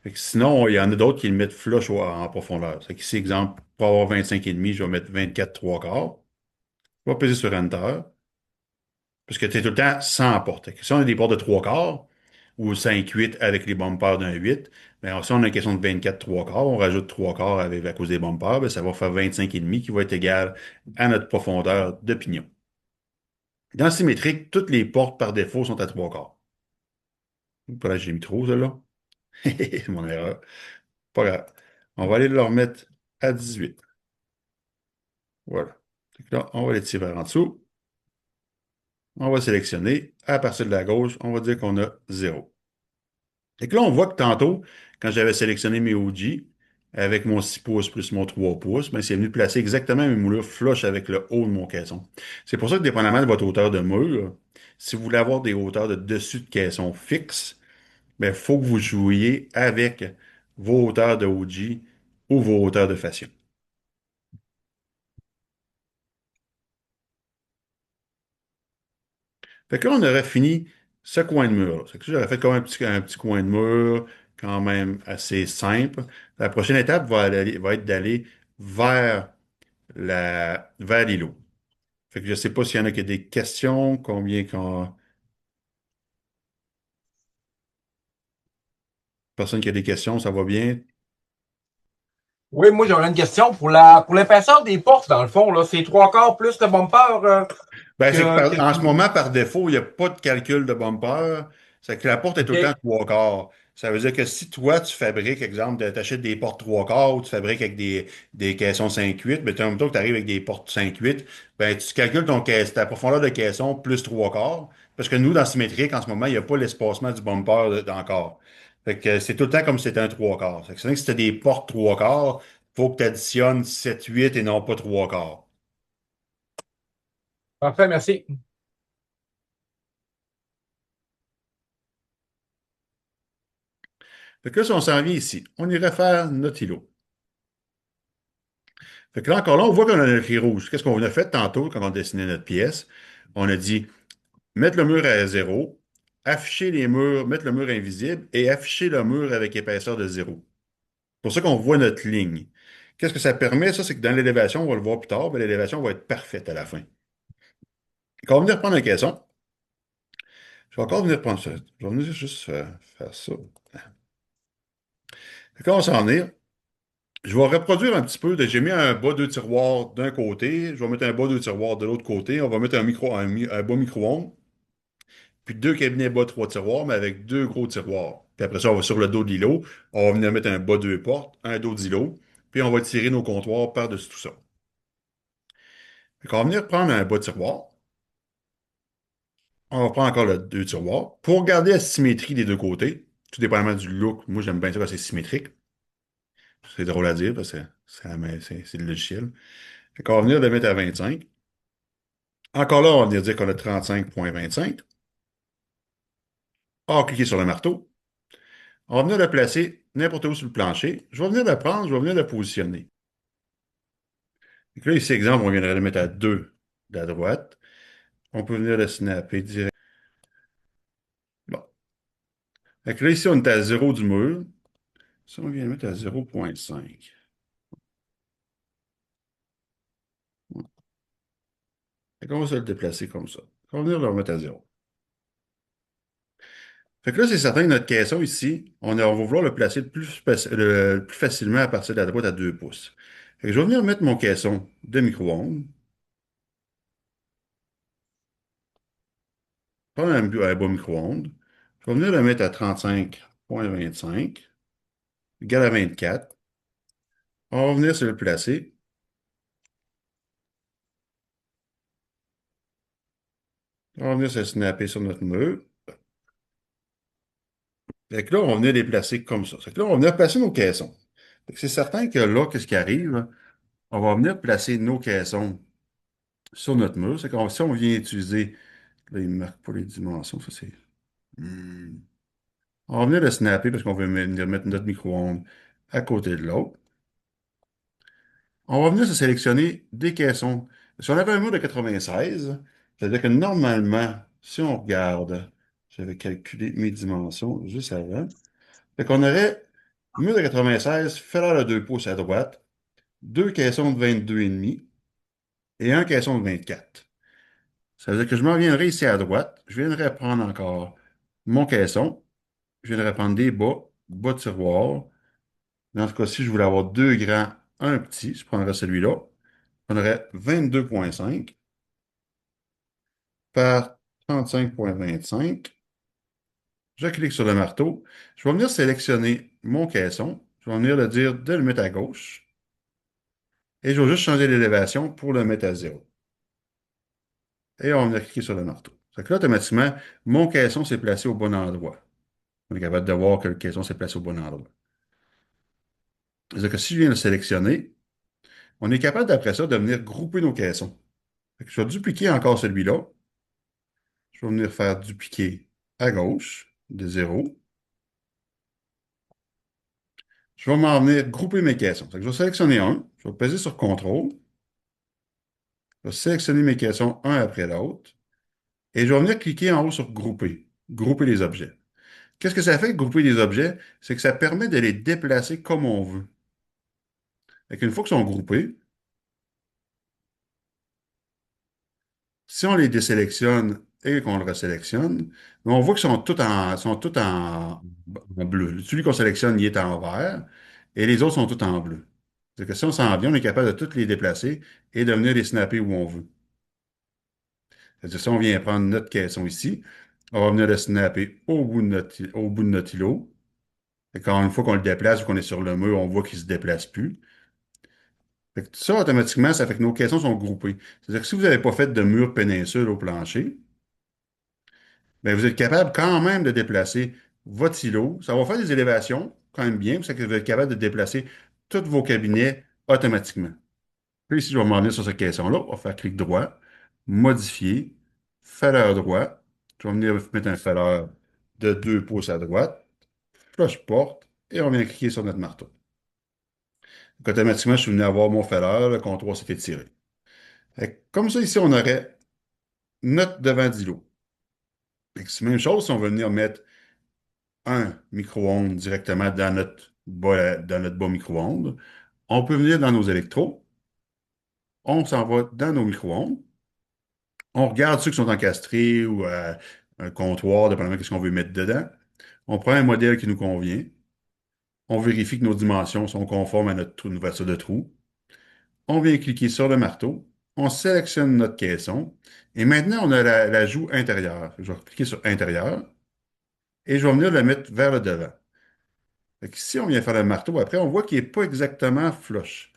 Fait que sinon, il y en a d'autres qui le mettent flush en profondeur. C'est ici, exemple, pour avoir 25,5, je vais mettre 24 3 quarts. Je vais peser sur Enter, parce que tu es tout le temps sans porte. Fait que si on a des portes de 3 quarts, ou 5,8 avec les bumpers d'un 8, bien, si on a une question de 24 3 quarts, on rajoute 3 quarts à cause des bumpers, bien, ça va faire 25,5 qui va être égal à notre profondeur de pignon. Dans symétrique, toutes les portes par défaut sont à 3 quarts. Voilà, j'ai mis trop, celle-là. C'est mon erreur. Pas grave. On va aller le remettre à 18. Voilà. Fait que là, on va les tirer vers en dessous. On va sélectionner. À partir de la gauche, on va dire qu'on a 0. Et que là, on voit que tantôt, quand j'avais sélectionné mes OG, avec mon 6 pouces plus mon 3 pouces, ben, c'est venu placer exactement mes moulures flush avec le haut de mon caisson. C'est pour ça que, dépendamment de votre hauteur de mur, si vous voulez avoir des hauteurs de dessus de caisson fixes, il faut que vous jouiez avec vos hauteurs de OG ou vos hauteurs de fascia. Fait que là, on aurait fini ce coin de mur. Fait que ça, j'aurais fait comme un petit coin de mur, quand même assez simple. La prochaine étape va être d'aller vers vers l'îlot. Fait que je ne sais pas s'il y en a qui ont des questions, combien quand personne qui a des questions, ça va bien. Oui, moi j'aurais une question pour l'épaisseur des portes, dans le fond, là, c'est trois quarts plus de bumper Ben, c'est que que, en ce que- moment, par défaut, il n'y a pas de calcul de bumper. C'est que la porte est tout le temps OK. trois quarts. Ça veut dire que si toi, tu fabriques, exemple, tu achètes des portes trois quarts ou tu fabriques avec des caissons 5/8, mais en même temps que tu arrives avec des portes 5/8, ben, tu calcules ta profondeur de caisson plus trois quarts. Parce que nous, dans Symétrique, en ce moment, il n'y a pas l'espacement du bumper encore. Fait que c'est tout le temps comme si c'était un trois quarts. C'est que si tu as des portes trois quarts, il faut que tu additionnes 7/8 et non pas trois quarts. Parfait, merci. Fait que là, si on s'en vient ici, on irait faire notre îlot. Fait que là, encore là, on voit qu'on a notre fil rouge. Qu'est-ce qu'on a fait tantôt quand on dessinait notre pièce? On a dit mettre le mur à zéro, afficher les murs, mettre le mur invisible et afficher le mur avec épaisseur de zéro. C'est pour ça qu'on voit notre ligne. Qu'est-ce que ça permet? Ça, c'est que dans l'élévation, on va le voir plus tard, mais l'élévation va être parfaite à la fin. Quand on va venir prendre un caisson, je vais encore venir prendre ça. Je vais venir juste faire ça. Fait que là, on va s'en venir. Je vais reproduire un petit peu. J'ai mis un bas deux tiroirs d'un côté. Je vais mettre un bas deux tiroirs de l'autre côté. On va mettre un bas micro-ondes. Puis deux cabinets bas trois tiroirs, mais avec deux gros tiroirs. Puis après ça, on va sur le dos de l'îlot. On va venir mettre un bas deux portes, un dos d'îlot. Puis on va tirer nos comptoirs par-dessus tout ça. Fait qu'on va venir prendre un bas tiroir. On va prendre encore le deux tiroirs. Pour garder la symétrie des deux côtés, tout dépendamment du look, moi j'aime bien ça quand c'est symétrique. C'est drôle à dire parce que c'est le logiciel. Fait qu'on va venir le mettre à 25. Encore là, on va venir dire qu'on a 35,25. On va cliquer sur le marteau. On va venir le placer n'importe où sur le plancher. Je vais venir le prendre, je vais venir le positionner. Donc là, ici, exemple, on viendrait le mettre à 2 de la droite. On peut venir le snapper direct. Bon. Donc là, ici, on est à 0 du mur. Si on vient le mettre à 0,5. Fait qu'on va se le déplacer comme ça. On va venir le remettre à 0. Fait que là, c'est certain que notre caisson ici, on va vouloir le placer le plus facilement à partir de la droite à 2 pouces. Fait que je vais venir mettre mon caisson de micro-ondes. Prendre un bas micro-ondes. Je vais venir le mettre à 35,25, égal à 24. On va venir se le placer. On va venir se snapper sur notre mur. Fait que là, on va venir les placer comme ça. Fait que là, on va venir placer nos caissons. Fait que c'est certain que là, qu'est-ce qui arrive? On va venir placer nos caissons sur notre mur. C'est comme si on vient utiliser, là, il ne marque pas les dimensions, ça c'est. Hmm. On va venir le snapper parce qu'on veut venir mettre notre micro-ondes à côté de l'autre. On va venir se sélectionner des caissons. Si on avait un mur de 96, c'est-à-dire que normalement, si on regarde, j'avais calculé mes dimensions juste avant, fait qu'on aurait mur de 96, fêleur de 2 pouces à droite, deux caissons de 22,5 et un caisson de 24. Ça veut dire que je m'en viendrai ici à droite, je viendrai prendre encore mon caisson, je viendrai prendre des bas de tiroir. Dans ce cas-ci, je voulais avoir deux grands, un petit, je prendrais celui-là. On aurait 22,5 par 35,25. Je clique sur le marteau. Je vais venir sélectionner mon caisson. Je vais venir le dire de le mettre à gauche. Et je vais juste changer l'élévation pour le mettre à zéro. Et on va venir cliquer sur le marteau. Fait que là, automatiquement, mon caisson s'est placé au bon endroit. On est capable de voir que le caisson s'est placé au bon endroit. C'est-à-dire que si je viens le sélectionner, on est capable d'après ça de venir grouper nos caissons. Fait que je vais dupliquer encore celui-là. Je vais venir faire dupliquer à gauche de zéro. Je vais m'en venir grouper mes caissons. Fait que je vais sélectionner un. Je vais peser sur CTRL. Je vais sélectionner mes caissons un après l'autre. Et je vais venir cliquer en haut sur Grouper. Grouper les objets. Qu'est-ce que ça fait, grouper les objets? C'est que ça permet de les déplacer comme on veut. Fait qu'une fois qu'ils sont groupés, Si on les désélectionne et qu'on le resélectionne, on voit qu'ils sont tous en bleu. Celui qu'on sélectionne, il est en vert et les autres sont tous en bleu. C'est-à-dire que si on s'en vient, on est capable de tous les déplacer et de venir les snapper où on veut. C'est-à-dire si on vient prendre notre caisson ici, on va venir le snapper au bout de notre îlot. Et quand une fois qu'on le déplace ou qu'on est sur le mur, on voit qu'il ne se déplace plus. Fait que ça, automatiquement, ça fait que nos caissons sont groupés. C'est-à-dire que si vous n'avez pas fait de mur péninsule au plancher, ben, vous êtes capable quand même de déplacer votre îlot. Ça va faire des élévations quand même bien, parce que vous êtes capable de déplacer tous vos cabinets automatiquement. Puis ici, je vais m'en venir sur cette caisson-là. On va faire clic droit, modifier, faleur droit. Je vais venir mettre un faleur de 2 pouces à droite, flush porte, et on vient cliquer sur notre marteau. Donc, automatiquement, je suis venu avoir mon faleur, le comptoir s'est étiré. Fait que comme ça, ici, on aurait notre devant d'îlot. Fait que c'est la même chose si on veut venir mettre un micro-ondes directement dans notre bas micro-ondes. On peut venir dans nos électros, on s'en va dans nos micro-ondes, on regarde ceux qui sont encastrés ou un comptoir, dépendamment de ce qu'on veut mettre dedans. On prend un modèle qui nous convient, on vérifie que nos dimensions sont conformes à notre ouverture de trou. On vient cliquer sur le marteau, on sélectionne notre caisson et maintenant on a l'ajout intérieur. Je vais cliquer sur intérieur et je vais venir le mettre vers le devant. Fait que si on vient faire le marteau, après, on voit qu'il n'est pas exactement flush.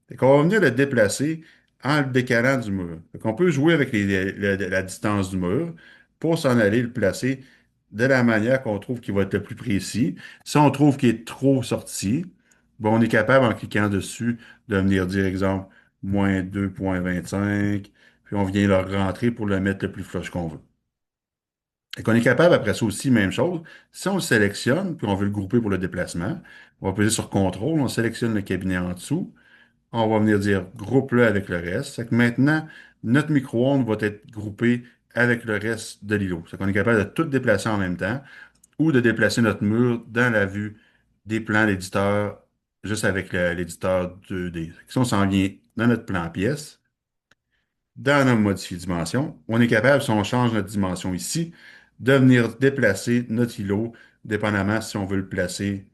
Fait qu'on va venir le déplacer en le décalant du mur. Fait qu'on peut jouer avec la distance du mur pour s'en aller le placer de la manière qu'on trouve qu'il va être le plus précis. Si on trouve qu'il est trop sorti, bon, on est capable, en cliquant dessus, de venir dire, exemple, moins 2,25, puis on vient le rentrer pour le mettre le plus flush qu'on veut. Et qu'on est capable, après ça aussi, même chose. Si on le sélectionne, puis on veut le grouper pour le déplacement, on va peser sur contrôle, on sélectionne le cabinet en dessous, on va venir dire groupe-le avec le reste. C'est que maintenant, notre micro-ondes va être groupé avec le reste de l'îlot. C'est qu'on est capable de tout déplacer en même temps ou de déplacer notre mur dans la vue des plans d'éditeur, juste avec l'éditeur 2D. Si on s'en vient dans notre plan pièce, dans notre modifier dimension, on est capable, si on change notre dimension ici, de venir déplacer notre îlot, dépendamment si on veut le placer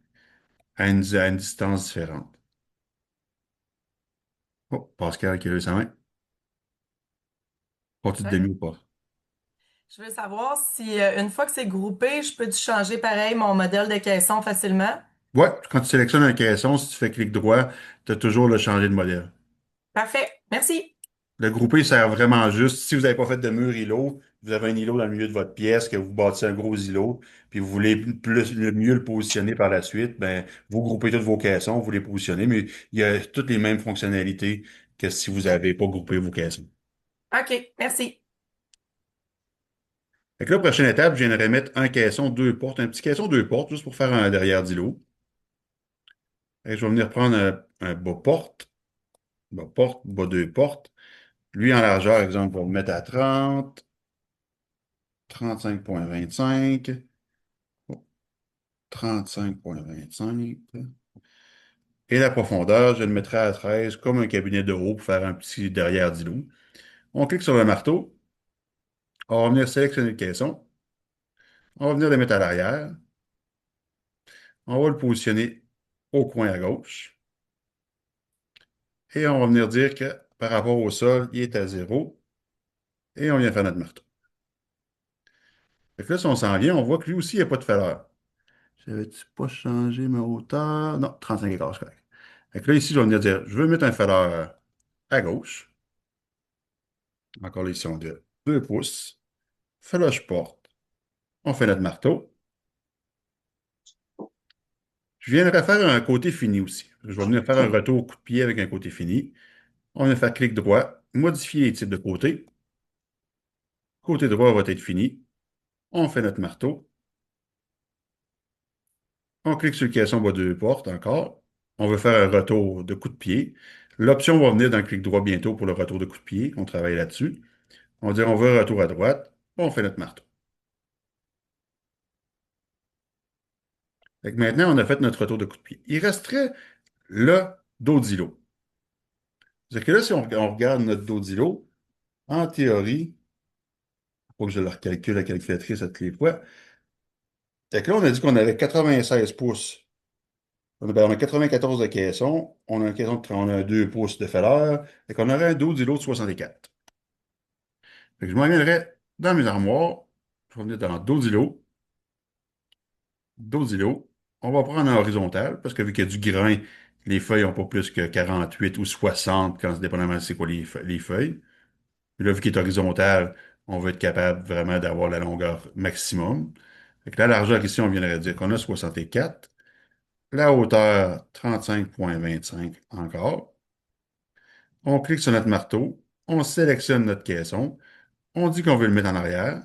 à une distance différente. Oh, Pascal qui a levé sa main. Pas-tu de Ouais. demi ou pas? Je veux savoir si une fois que c'est groupé, je peux changer pareil mon modèle de caisson facilement. Ouais, quand tu sélectionnes un caisson, si tu fais clic droit, tu as toujours le changer de modèle. Parfait. Merci. Le groupé sert vraiment juste. Si vous n'avez pas fait de mur îlot, vous avez un îlot dans le milieu de votre pièce, que vous bâtissez un gros îlot, puis vous voulez mieux le positionner par la suite, ben, vous groupez tous vos caissons, vous les positionnez, mais il y a toutes les mêmes fonctionnalités que si vous n'avez pas groupé vos caissons. OK. Merci. Fait que là, prochaine étape, je viendrai mettre un caisson, deux portes, un petit caisson, deux portes, juste pour faire un derrière d'îlot. Et je vais venir prendre un bas porte, bas deux portes. Lui, en largeur, exemple, on va le mettre à 30, 35,25, 35,25. Et la profondeur, je le mettrai à 13 comme un cabinet de haut pour faire un petit derrière d'îlot. On clique sur le marteau. On va venir sélectionner le caisson. On va venir le mettre à l'arrière. On va le positionner au coin à gauche. Et on va venir dire que par rapport au sol, il est à 0. Et on vient faire notre marteau. Fait que là, si on s'en vient, on voit que lui aussi, il n'y a pas de faleur. J'avais-tu pas changé ma hauteur? Non, 35 écarts, c'est correct. Fait que là, ici, je vais venir dire, je veux mettre un faleur à gauche. Encore là, ici, on dit 2 pouces. Faleur, je porte. On fait notre marteau. Je viens de refaire un côté fini aussi. Je vais venir faire un retour au coup de pied avec un côté fini. On vient faire clic droit, modifier les types de côté. Côté droit va être fini. On fait notre marteau. On clique sur le caisson bois deux portes encore. On veut faire un retour de coup de pied. L'option va venir dans le clic droit bientôt pour le retour de coup de pied. On travaille là-dessus. On va dire on veut un retour à droite. On fait notre marteau. Fait que maintenant, on a fait notre retour de coup de pied. Il resterait le dos d'îlot. C'est-à-dire que là, si on regarde notre dos d'îlot, en théorie, Faut que je le recalcule la calculatrice à toutes les fois. Fait que là, on a dit qu'on avait 96 pouces. On a 94 de caisson. On a un caisson on a un 2 pouces de faleur. Fait qu'on aurait un 12 îlots de 64. Fait que je m'emmènerais dans mes armoires. Je vais venir dans 12 îlots. 12 îlots. On va prendre en horizontal parce que vu qu'il y a du grain, les feuilles n'ont pas plus que 48 ou 60 quand dépendamment de c'est quoi les feuilles. Puis là, vu qu'il est horizontal, on va être capable vraiment d'avoir la longueur maximum. Fait que la largeur ici, on viendrait dire qu'on a 64. La hauteur, 35,25 encore. On clique sur notre marteau. On sélectionne notre caisson. On dit qu'on veut le mettre en arrière.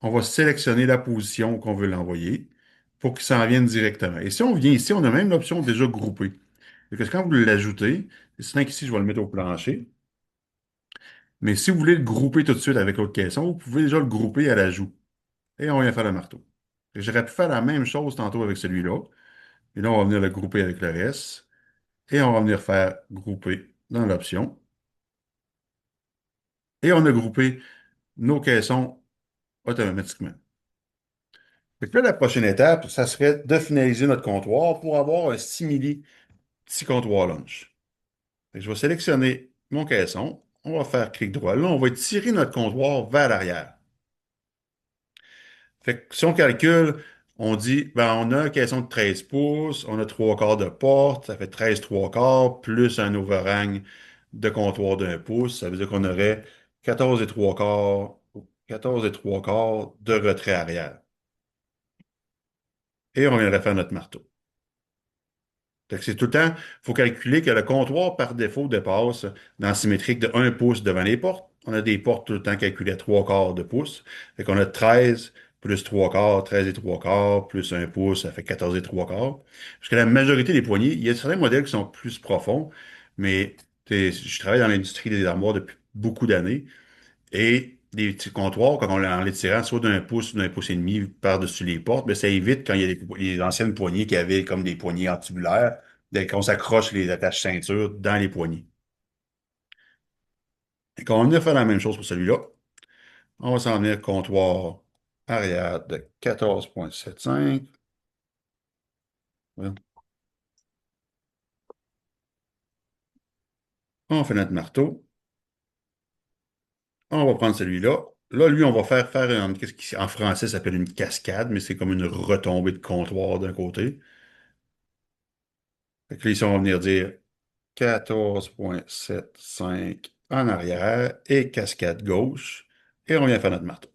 On va sélectionner la position qu'on veut l'envoyer pour qu'il s'en vienne directement. Et si on vient ici, on a même l'option déjà groupée. Fait que quand vous l'ajoutez, c'est certain qu'ici, je vais le mettre au plancher. Mais si vous voulez le grouper tout de suite avec l'autre caisson, vous pouvez déjà le grouper à l'ajout. Et on vient faire le marteau. J'aurais pu faire la même chose tantôt avec celui-là. Et là, on va venir le grouper avec le reste. Et on va venir faire grouper dans l'option. Et on a groupé nos caissons automatiquement. Fait que là, la prochaine étape, ça serait de finaliser notre comptoir pour avoir un simili petit comptoir lunch. Fait que je vais sélectionner mon caisson. On va faire clic droit. Là, on va tirer notre comptoir vers l'arrière. Fait que si on calcule, on dit, ben, on a un caisson de 13 pouces, on a 3 quarts de porte, ça fait 13 3 quarts, plus un overhang de comptoir d'un pouce, ça veut dire qu'on aurait 14 et 3 quarts, 14 et 3 quarts de retrait arrière. Et on viendrait faire notre marteau. Fait que c'est tout le temps, il faut calculer que le comptoir, par défaut, dépasse dans la symétrique de 1 pouce devant les portes. On a des portes tout le temps calculées à 3 quarts de pouce. Fait qu'on a 13 plus 3 quarts, 13 et 3 quarts, plus 1 pouce, ça fait 14 et 3 quarts. Parce que la majorité des poignées, il y a certains modèles qui sont plus profonds, mais je travaille dans l'industrie des armoires depuis beaucoup d'années. Et les petits comptoirs, quand on en les tirant soit d'un pouce ou d'un pouce et demi par-dessus les portes, ben, ça évite quand il y a les anciennes poignées qui avaient comme des poignées antibulaires, qu'on s'accroche les attaches ceinture dans les poignées. Et quand on va venir faire la même chose pour celui-là, on va s'en venir comptoir arrière de 14,75. Voilà. On fait notre marteau. On va prendre celui-là. Là, lui, on va faire qu'est-ce qui en français s'appelle une cascade, mais c'est comme une retombée de comptoir d'un côté. Fait que là, ici, on va venir dire 14,75 en arrière et cascade gauche. Et on vient faire notre marteau.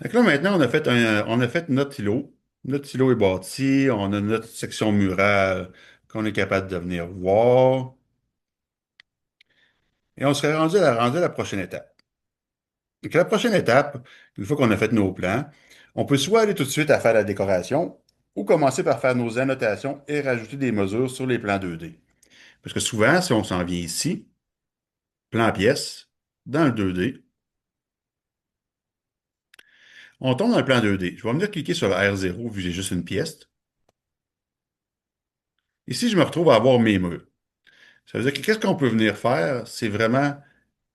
Donc là, maintenant, on a fait notre îlot. Notre îlot est bâti. On a notre section murale qu'on est capable de venir voir. Et on serait rendu à la prochaine étape. Donc, la prochaine étape, une fois qu'on a fait nos plans, on peut soit aller tout de suite à faire la décoration ou commencer par faire nos annotations et rajouter des mesures sur les plans 2D. Parce que souvent, si on s'en vient ici, plan pièce, dans le 2D, on tombe dans le plan 2D. Je vais venir cliquer sur le R0 vu que j'ai juste une pièce. Ici, je me retrouve à avoir mes murs. Ça veut dire que qu'est-ce qu'on peut venir faire? C'est vraiment,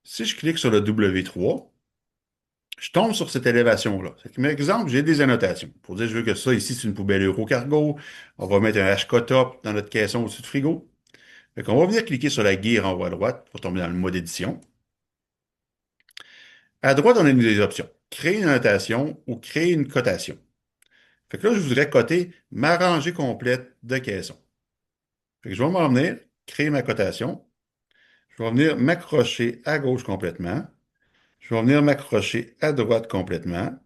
si je clique sur le W3, je tombe sur cette élévation-là. Par exemple, j'ai des annotations. Pour dire, je veux que ça, ici, c'est une poubelle Eurocargo. On va mettre un HK top dans notre caisson au-dessus de frigo. Fait qu'on va venir cliquer sur la guille en haut à droite pour tomber dans le mode édition. À droite, on a des options. Créer une annotation ou créer une cotation. Fait que là, je voudrais coter ma rangée complète de caissons. Fait que je vais m'en venir, créer ma cotation. Je vais venir m'accrocher à gauche complètement. Je vais venir m'accrocher à droite complètement.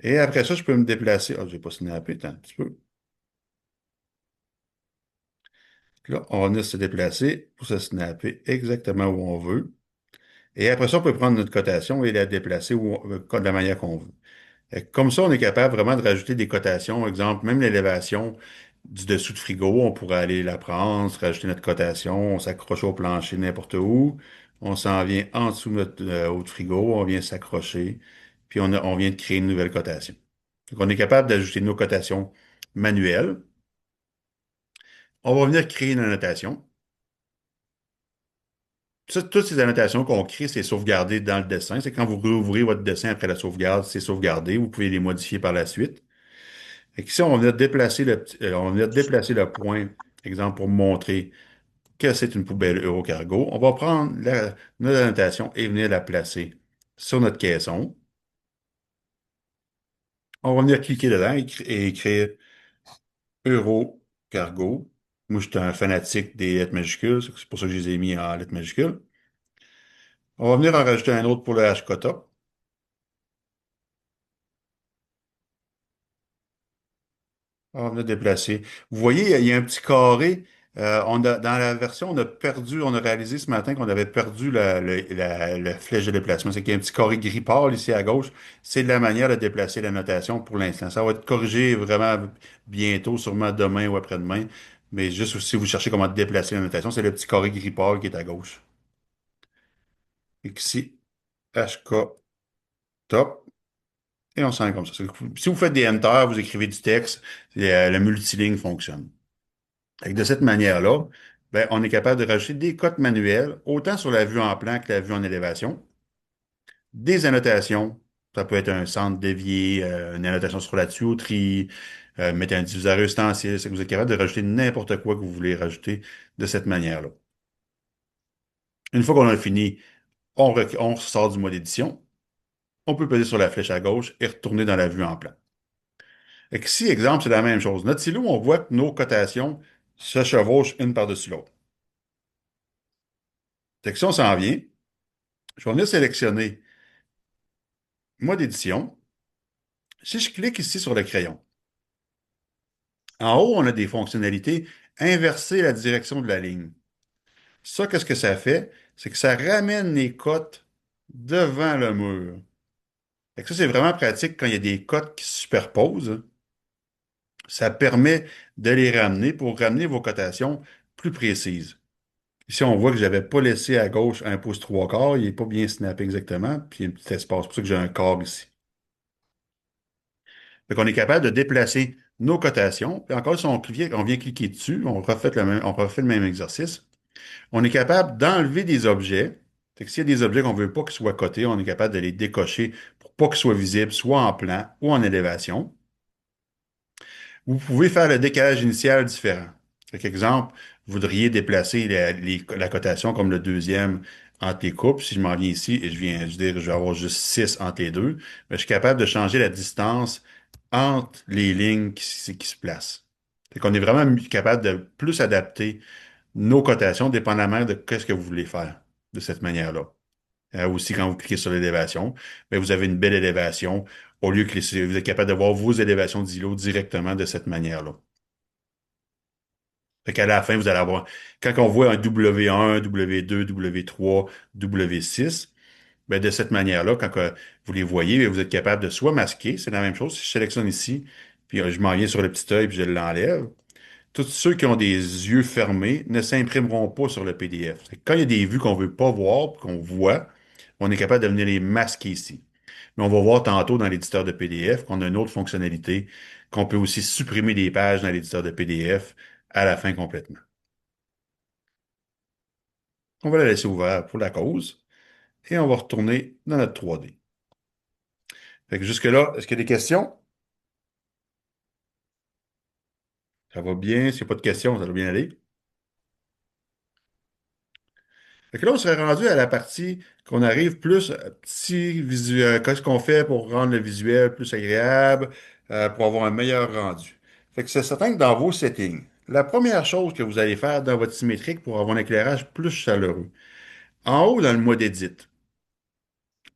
Et après ça, je peux me déplacer. Ah, je n'ai pas snappé, attends un petit peu. Là, on va venir se déplacer pour se snapper exactement où on veut. Et après ça, on peut prendre notre cotation et la déplacer de la manière qu'on veut. Comme ça, on est capable vraiment de rajouter des cotations. Par exemple, même l'élévation du dessous de frigo, on pourrait aller la prendre, se rajouter notre cotation, on s'accroche au plancher n'importe où. On s'en vient en dessous de notre haut de frigo, on vient s'accrocher, puis on vient de créer une nouvelle cotation. Donc, on est capable d'ajouter nos cotations manuelles. On va venir créer une annotation. Toutes ces annotations qu'on crée, c'est sauvegardé dans le dessin. C'est quand vous rouvrez votre dessin après la sauvegarde, c'est sauvegardé. Vous pouvez les modifier par la suite. Et ici, on vient déplacer on vient déplacer le point, exemple, pour montrer que c'est une poubelle Eurocargo. On va prendre notre annotation et venir la placer sur notre caisson. On va venir cliquer dedans et écrire Eurocargo. Moi, je suis un fanatique des lettres majuscules. C'est pour ça que je les ai mis en lettres majuscules. On va venir en rajouter un autre pour le HKTA. On a déplacé. Vous voyez, il y a un petit carré. Dans la version, on a réalisé ce matin qu'on avait perdu la flèche de déplacement. C'est qu'il y a un petit carré gris pâle ici à gauche. C'est la manière de déplacer la notation pour l'instant. Ça va être corrigé vraiment bientôt, sûrement demain ou après-demain. Mais juste si vous cherchez comment déplacer la notation, c'est le petit carré gris pâle qui est à gauche. Et ici, HK top. Et on s'en comme ça. Si vous faites des enter, vous écrivez du texte, le multiligne fonctionne. Fait que de cette manière-là, ben, on est capable de rajouter des cotes manuelles, autant sur la vue en plan que la vue en élévation, des annotations. Ça peut être un centre dévié, une annotation sur la tuyauterie, mettre un diviseur ustensile. C'est que vous êtes capable de rajouter n'importe quoi que vous voulez rajouter de cette manière-là. Une fois qu'on a fini, on sort du mode édition. On peut peser sur la flèche à gauche et retourner dans la vue en plan. Et ici, exemple, c'est la même chose. Notre silo, on voit que nos cotations se chevauchent une par-dessus l'autre. Section s'en vient. Je vais venir sélectionner mode édition. Si je clique ici sur le crayon, en haut, on a des fonctionnalités inverser la direction de la ligne. Ça, qu'est-ce que ça fait? C'est que ça ramène les cotes devant le mur. Fait que ça, c'est vraiment pratique quand il y a des cotes qui se superposent. Ça permet de les ramener pour ramener vos cotations plus précises. Ici, on voit que je n'avais pas laissé à gauche un pouce trois quarts. Il n'est pas bien snappé exactement. Puis il y a un petit espace. C'est pour ça que j'ai un quart ici. Fait qu'on est capable de déplacer nos cotations. Puis encore, si on vient cliquer dessus, on refait le même exercice. On est capable d'enlever des objets. Fait que s'il y a des objets qu'on ne veut pas qu'ils soient cotés, on est capable de les décocher pour pas qu'ils soient visibles, soit en plan ou en élévation. Vous pouvez faire le décalage initial différent. Par exemple, vous voudriez déplacer la cotation comme le deuxième entre les coupes. Si je m'en viens ici et je dire, je vais avoir juste 6 entre les deux, ben, je suis capable de changer la distance entre les lignes qui se placent. Fait qu'on est vraiment capable de plus adapter nos cotations dépendamment de qu'est-ce que vous voulez faire de cette manière-là. Aussi, quand vous cliquez sur l'élévation, ben, vous avez une belle élévation au lieu que vous êtes capable de voir vos élévations d'îlots directement de cette manière-là. Fait qu'à la fin, vous allez avoir, quand on voit un W1, W2, W3, W6, ben de cette manière-là, quand vous les voyez, ben, vous êtes capable de soit masquer, c'est la même chose. Si je sélectionne ici, puis je m'en viens sur le petit œil, puis je l'enlève. Tous ceux qui ont des yeux fermés ne s'imprimeront pas sur le PDF. Fait que quand il y a des vues qu'on ne veut pas voir, puis qu'on voit, on est capable de venir les masquer ici. Mais on va voir tantôt dans l'éditeur de PDF qu'on a une autre fonctionnalité, qu'on peut aussi supprimer des pages dans l'éditeur de PDF à la fin complètement. On va la laisser ouverte pour la cause et on va retourner dans notre 3D. Fait que jusque-là, est-ce qu'il y a des questions? Ça va bien? S'il n'y a pas de questions, ça va bien aller. Fait que là, on serait rendu à la partie qu'on arrive plus petit visuel. Qu'est-ce qu'on fait pour rendre le visuel plus agréable, pour avoir un meilleur rendu? Fait que c'est certain que dans vos settings, la première chose que vous allez faire dans votre symétrique pour avoir un éclairage plus chaleureux, en haut dans le mode Edit,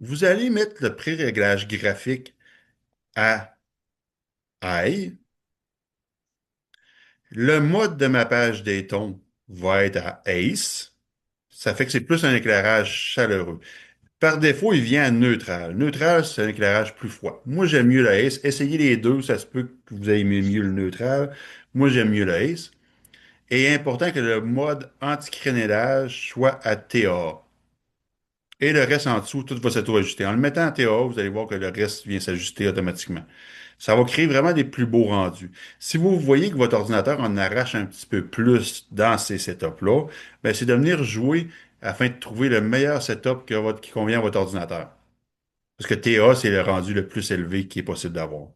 vous allez mettre le pré-réglage graphique à High. Le mode de mappage des tons va être à Ace. Ça fait que c'est plus un éclairage chaleureux. Par défaut, il vient à neutral. Neutral, c'est un éclairage plus froid. Moi, j'aime mieux le Ace. Essayez les deux, ça se peut que vous aimiez mieux le neutral. Moi, j'aime mieux le Ace. Et il est important que le mode anti-crénelage soit à TA. Et le reste en dessous, tout va s'auto-ajuster. En le mettant à TA, vous allez voir que le reste vient s'ajuster automatiquement. Ça va créer vraiment des plus beaux rendus. Si vous voyez que votre ordinateur en arrache un petit peu plus dans ces setups-là, ben, c'est de venir jouer afin de trouver le meilleur setup qui convient à votre ordinateur. Parce que TA, c'est le rendu le plus élevé qui est possible d'avoir.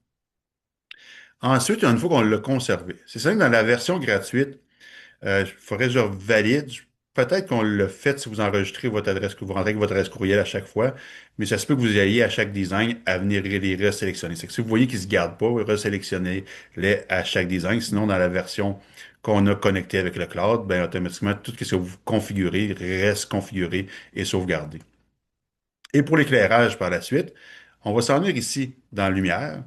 Ensuite, une fois qu'on l'a conservé, c'est simple, dans la version gratuite, il faudrait que je valide. Peut-être qu'on le fait si vous enregistrez votre adresse, que vous rentrez avec votre adresse courriel à chaque fois, mais ça se peut que vous ayez à chaque design à venir les resélectionner. C'est que si vous voyez qu'ils ne se gardent pas, resélectionnez-les à chaque design. Sinon, dans la version qu'on a connectée avec le cloud, ben, automatiquement, tout ce que vous configurez reste configuré et sauvegardé. Et pour l'éclairage par la suite, on va s'en venir ici dans Lumière.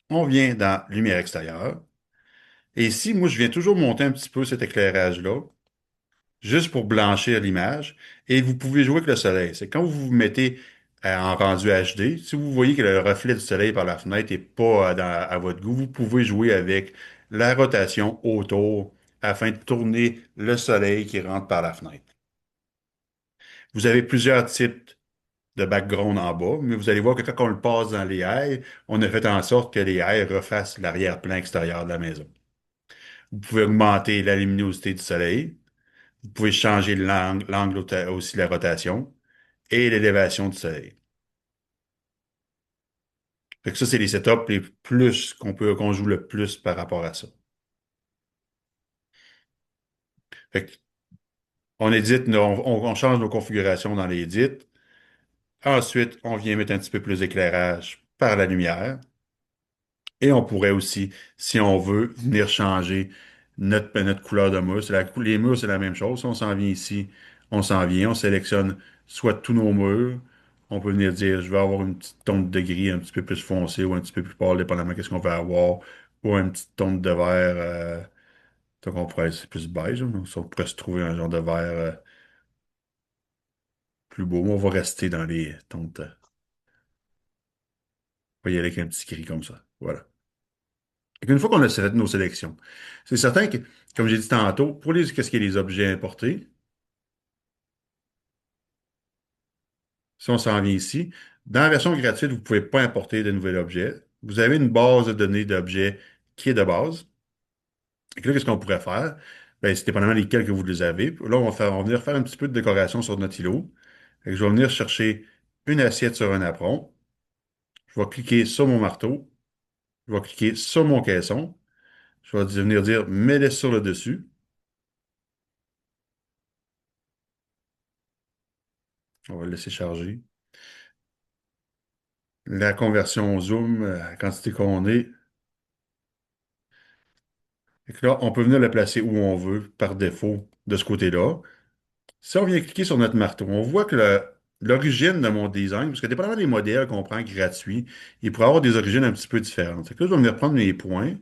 On vient dans Lumière extérieure. Et ici, moi, je viens toujours monter un petit peu cet éclairage-là, juste pour blanchir l'image. Et vous pouvez jouer avec le soleil. C'est quand vous vous mettez en rendu HD, si vous voyez que le reflet du soleil par la fenêtre n'est pas à votre goût, vous pouvez jouer avec la rotation autour afin de tourner le soleil qui rentre par la fenêtre. Vous avez plusieurs types de background en bas, mais vous allez voir que quand on le passe dans les haies, on a fait en sorte que les haies refassent l'arrière-plan extérieur de la maison. Vous pouvez augmenter la luminosité du soleil. Vous pouvez changer l'angle aussi de la rotation et l'élévation du soleil. Fait que ça, c'est les setups les plus qu'on joue le plus par rapport à ça. Fait que on édite, on change nos configurations dans l'édit. Ensuite, on vient mettre un petit peu plus d'éclairage par la lumière. Et on pourrait aussi, si on veut, venir changer notre couleur de mur. Les murs, c'est la même chose. Si on s'en vient ici, on s'en vient, on sélectionne soit tous nos murs. On peut venir dire, je vais avoir une petite tonte de gris un petit peu plus foncé ou un petit peu plus pâle, dépendamment de ce qu'on veut avoir. Ou une petite tonte de vert. Donc on pourrait, c'est plus beige, hein. Donc, ça, on pourrait se trouver un genre de vert plus beau. Mais on va rester dans les tontes. On va y aller avec un petit gris comme ça. Voilà. Et une fois qu'on a fait nos sélections, c'est certain que, comme j'ai dit tantôt, pour qu'est-ce qui est les objets importés, si on s'en vient ici, dans la version gratuite, vous ne pouvez pas importer de nouvel objet. Vous avez une base de données d'objets qui est de base. Et que là, qu'est-ce qu'on pourrait faire? Ben, c'est dépendamment desquels que vous les avez. Là, on va venir faire un petit peu de décoration sur notre îlot. Fait que je vais venir chercher une assiette sur un apron. Je vais cliquer sur mon marteau. Je vais cliquer sur mon caisson. Je vais venir dire mets-les sur le dessus. On va le laisser charger. La conversion zoom, à la quantité qu'on est. Fait que là, on peut venir le placer où on veut par défaut de ce côté-là. Si on vient cliquer sur notre marteau, on voit que l'origine de mon design, parce que dépendamment des modèles qu'on prend gratuits, il pourrait avoir des origines un petit peu différentes. Fait que là, je vais venir prendre mes points.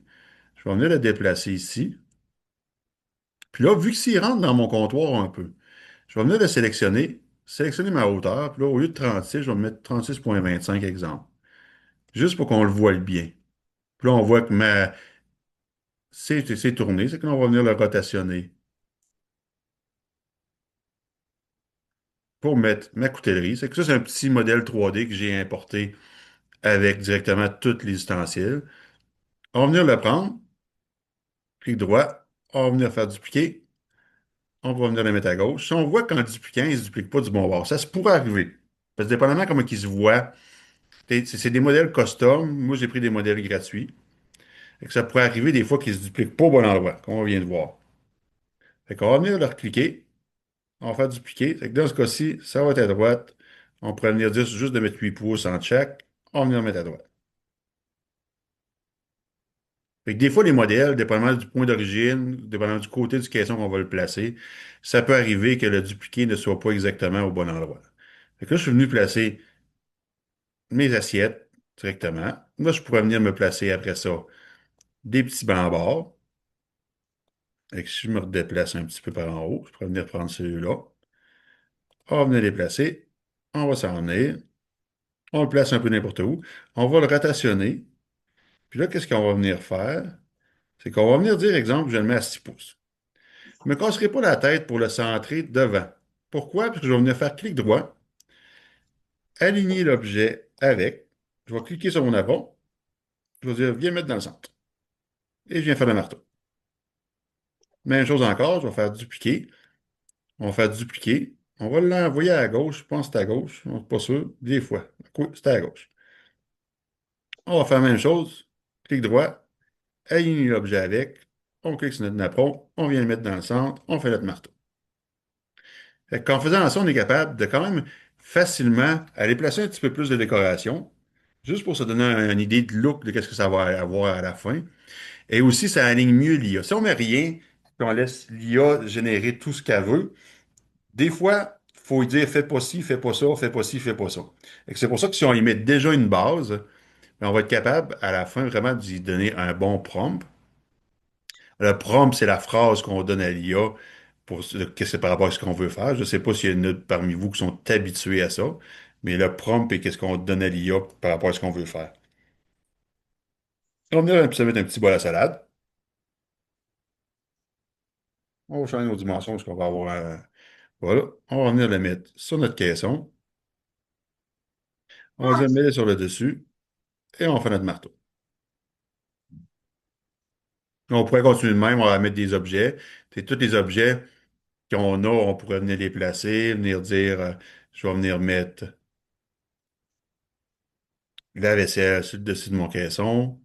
Je vais venir le déplacer ici. Puis là, vu que s'il rentre dans mon comptoir un peu, je vais venir le sélectionner ma hauteur. Puis là, au lieu de 36, je vais mettre 36,25 exemple. Juste pour qu'on le voie bien. Puis là, on voit que c'est tourné, c'est que là, on va venir le rotationner pour mettre ma coutellerie. C'est que ça, c'est un petit modèle 3D que j'ai importé avec directement tous les ustensiles. On va venir le prendre, clic droit, on va venir faire dupliquer, on va venir le mettre à gauche. Si on voit qu'en dupliquant, il ne se duplique pas du bon bord, ça se pourrait arriver. Parce que dépendamment comment il se voit, c'est des modèles custom. Moi, j'ai pris des modèles gratuits. Fait que ça pourrait arriver des fois qu'ils ne se dupliquent pas au bon endroit, comme on vient de voir. Fait qu'on va venir le recliquer. On va faire dupliquer. Fait que dans ce cas-ci, ça va être à droite. On pourrait venir dire juste de mettre 8 pouces en chaque. On va venir mettre à droite. Fait que des fois, les modèles, dépendamment du point d'origine, dépendamment du côté du caisson qu'on va le placer, ça peut arriver que le dupliqué ne soit pas exactement au bon endroit. Fait que là, je suis venu placer mes assiettes directement. Là, je pourrais venir me placer après ça des petits bancs à bord. Fait que si je me redéplace un petit peu par en haut, je pourrais venir prendre celui-là. On va venir les placer. On va s'en venir. On le place un peu n'importe où. On va le rotationner. Puis là, qu'est-ce qu'on va venir faire? C'est qu'on va venir dire, exemple, je le mets à 6 pouces. Je ne me casserai pas la tête pour le centrer devant. Pourquoi? Parce que je vais venir faire clic droit, aligner l'objet avec. Je vais cliquer sur mon avant. Je vais dire, viens mettre dans le centre. Et je viens faire le marteau. Même chose encore, je vais faire dupliquer. On va faire dupliquer. On va l'envoyer à gauche. Je pense que c'est à gauche. On n'est pas sûr. Des fois. Oui, c'était à gauche. On va faire la même chose. Clic droit. Aligner l'objet avec. On clique sur notre napperon. On vient le mettre dans le centre. On fait notre marteau. Fait qu'en faisant ça, on est capable de quand même facilement aller placer un petit peu plus de décoration, juste pour se donner une idée de look de qu'est-ce que ça va avoir à la fin. Et aussi, ça aligne mieux l'IA. Si on met rien, puis on laisse l'IA générer tout ce qu'elle veut, des fois, il faut lui dire fais pas ci, fais pas ça, fais pas ci, fais pas ça. Et c'est pour ça que si on y met déjà une base, ben, on va être capable à la fin vraiment d'y donner un bon prompt. Le prompt, c'est la phrase qu'on donne à l'IA pour que c'est par rapport à ce qu'on veut faire. Je ne sais pas s'il y en a parmi vous qui sont habitués à ça, mais le prompt est qu'est-ce qu'on donne à l'IA par rapport à ce qu'on veut faire. On va venir se mettre un petit bol à salade. On va changer nos dimensions parce qu'on va avoir un... Voilà. On va venir le mettre sur notre caisson. On va dire mettre sur le dessus et on fait notre marteau. On pourrait continuer de même, on va mettre des objets. C'est tous les objets qu'on a, on pourrait venir les placer, venir dire, je vais venir mettre la vaisselle sur le dessus de mon caisson,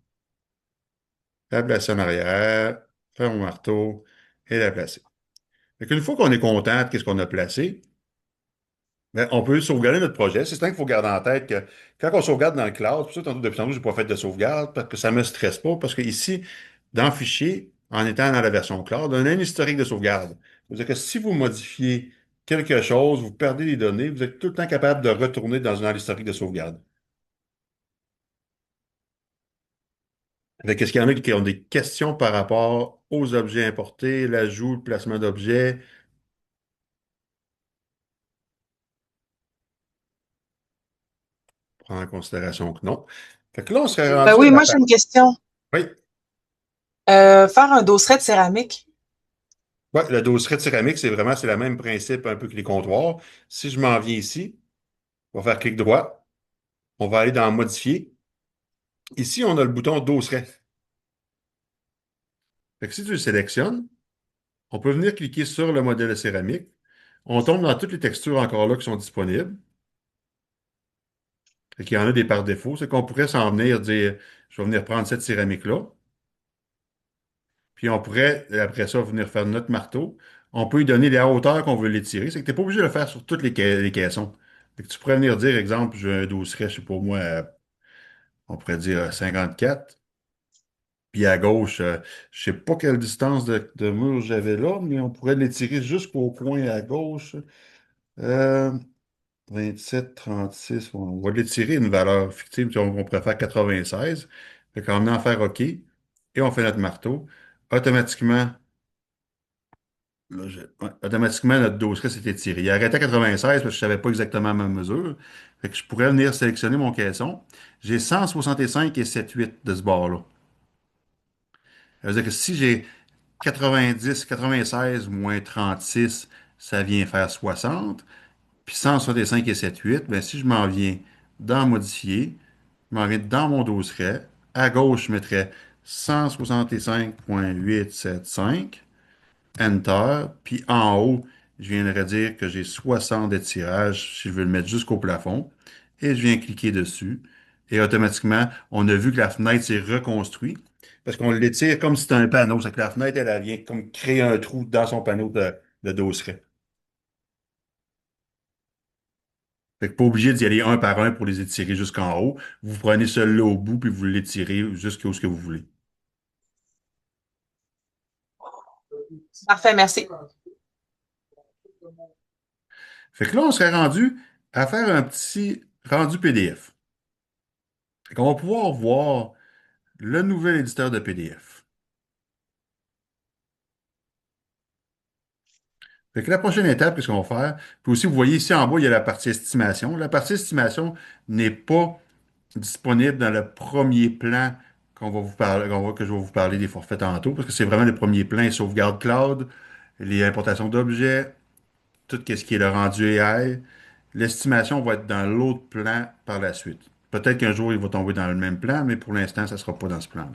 la placer en arrière, faire mon marteau et la placer. Fait qu'une fois qu'on est content de ce qu'on a placé, ben, on peut sauvegarder notre projet. C'est ça qu'il faut garder en tête que quand on sauvegarde dans le cloud, c'est pour ça que depuis tantôt, je n'ai pas fait de sauvegarde parce que ça ne me stresse pas. Parce que ici, dans le fichier, en étant dans la version cloud, on a un historique de sauvegarde. C'est-à-dire que si vous modifiez quelque chose, vous perdez les données, vous êtes tout le temps capable de retourner dans l'historique de sauvegarde. Fait qu'est-ce qu'il y en a qui ont des questions par rapport aux objets importés, l'ajout, le placement d'objets? Prendre en considération que non. Fait que là, on serait rendu à Oui, la moi j'ai partie. une question. Oui, Faire un dosseret de céramique. ouais, le dosseret de céramique, c'est le même principe un peu que les comptoirs. Si je m'en viens ici, on va faire clic droit, on va aller dans Modifier. Ici, on a le bouton dosseret. Fait que si tu le sélectionnes, on peut venir cliquer sur le modèle de céramique. On tombe dans toutes les textures encore là qui sont disponibles. Fait qu'il y en a des par défaut. C'est qu'on pourrait s'en venir dire, je vais venir prendre cette céramique-là. Puis on pourrait, après ça, venir faire notre marteau. On peut lui donner la hauteur qu'on veut l'étirer. C'est que tu n'es pas obligé de le faire sur toutes les caissons. Fait que tu pourrais venir dire, exemple, j'ai un dosseret, je sais pas moi, on pourrait dire 54. Puis à gauche, je sais pas quelle distance de mur j'avais là, mais on pourrait l'étirer jusqu'au point à gauche. Euh, 27, 36. On va l'étirer une valeur fictive. Puis on pourrait faire 96. Fait qu'en venant faire OK, et on fait notre marteau, automatiquement, là, ouais, automatiquement, notre dosseret s'est étiré. Il a arrêté à 96 parce que je ne savais pas exactement ma mesure. Fait que je pourrais venir sélectionner mon caisson. J'ai 165 et 7/8 de ce bord-là. Ça veut dire que si j'ai 90, 96 moins 36, ça vient faire 60. Puis 165 et 7/8, ben, si je m'en viens dans Modifier, je m'en viens dans mon dosseret. À gauche, je mettrais 165,875. Enter. Puis en haut, je viendrai dire que j'ai 60 d'étirage si je veux le mettre jusqu'au plafond. Et je viens cliquer dessus. Et automatiquement, on a vu que la fenêtre s'est reconstruite parce qu'on l'étire comme si c'était un panneau. C'est que la fenêtre, elle vient comme créer un trou dans son panneau de dosseret. Fait que pas obligé d'y aller un par un pour les étirer jusqu'en haut. Vous prenez celui-là au bout puis vous l'étirez jusqu'où ce que vous voulez. Parfait, merci. Fait que là, on serait rendu à faire un petit rendu PDF. Fait qu'on va pouvoir voir le nouvel éditeur de PDF. Fait que la prochaine étape, qu'est-ce qu'on va faire? Puis aussi, vous voyez ici en bas, il y a la partie estimation. La partie estimation n'est pas disponible dans le premier plan qu'on va vous parler, que je vais vous parler des forfaits tantôt, parce que c'est vraiment le premier plan, sauvegarde cloud, les importations d'objets, tout ce qui est le rendu AI. L'estimation va être dans l'autre plan par la suite. Peut-être qu'un jour, il va tomber dans le même plan, mais pour l'instant, ça ne sera pas dans ce plan.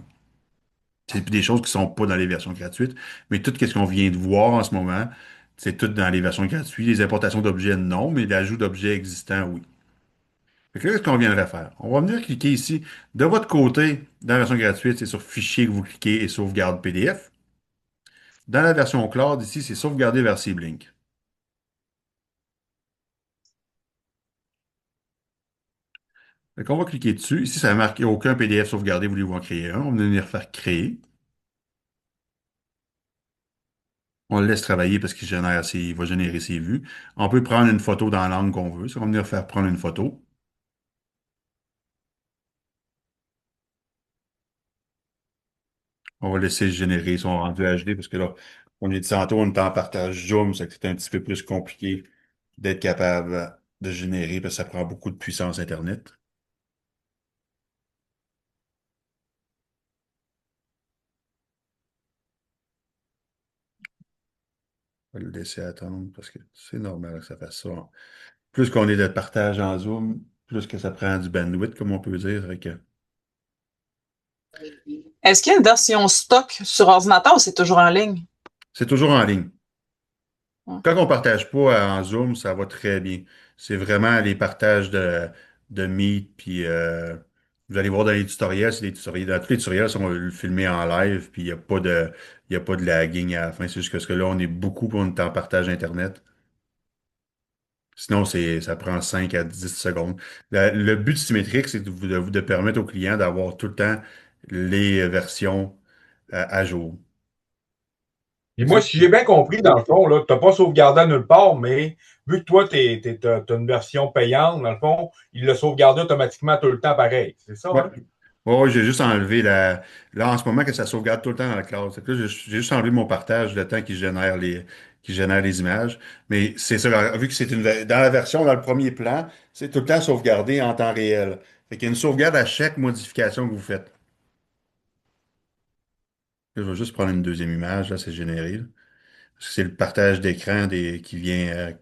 C'est des choses qui ne sont pas dans les versions gratuites, mais tout ce qu'on vient de voir en ce moment, C'est tout dans les versions gratuites. Les importations d'objets, non, mais l'ajout d'objets existants, oui. Fait que là, qu'est-ce qu'on viendrait faire? On va venir cliquer ici. De votre côté, dans la version gratuite, c'est sur Fichier que vous cliquez et Sauvegarde PDF. Dans la version cloud, ici, c'est Sauvegarder vers Blink. Fait qu'on va cliquer dessus. Ici, ça n'a marqué aucun PDF sauvegardé. Voulez-vous en créer un? On va venir faire créer. On le laisse travailler parce il va générer ses vues. On peut prendre une photo dans l'angle qu'on veut. Ça va venir faire prendre une photo. On va laisser générer son rendu HD parce que là, on est dit tantôt, on est en partage Zoom, ça c'est un petit peu plus compliqué d'être capable de générer parce que ça prend beaucoup de puissance Internet. On va le laisser attendre parce que c'est normal que ça fasse ça. Plus qu'on est de partage en Zoom, plus que ça prend du bandwidth, comme on peut dire. Fait que Est-ce qu'il y a une version stock sur ordinateur ou c'est toujours en ligne? c'est toujours en ligne. Ouais. Quand on ne partage pas en Zoom, ça va très bien. C'est vraiment les partages de Meet, puis vous allez voir dans les tutoriels, c'est des tutoriels, dans tous les tutoriels sont filmés en live, puis il y a pas de lagging à la fin. C'est juste que là, on est beaucoup pour on est en partage Internet. Sinon, ça prend 5 à 10 secondes. Le but symétrique, c'est de permettre au client d'avoir tout le temps les versions à jour. Et moi, si j'ai bien compris, dans le fond, là, tu n'as pas sauvegardé à nulle part, mais vu que toi, tu as une version payante, dans le fond, il le sauvegarde automatiquement tout le temps pareil. C'est ça, Ouais. hein? Ouais, ouais, j'ai juste enlevé la. Là, en ce moment, que ça sauvegarde tout le temps dans la cloud. C'est que là, j'ai juste enlevé mon partage le temps qui génère les images. Mais c'est ça, vu que dans la version, dans le premier plan, c'est tout le temps sauvegardé en temps réel. Fait qu'il y a une sauvegarde à chaque modification que vous faites. Là, je vais juste prendre une deuxième image, là, c'est généré, là. Parce que c'est le partage d'écran qui vient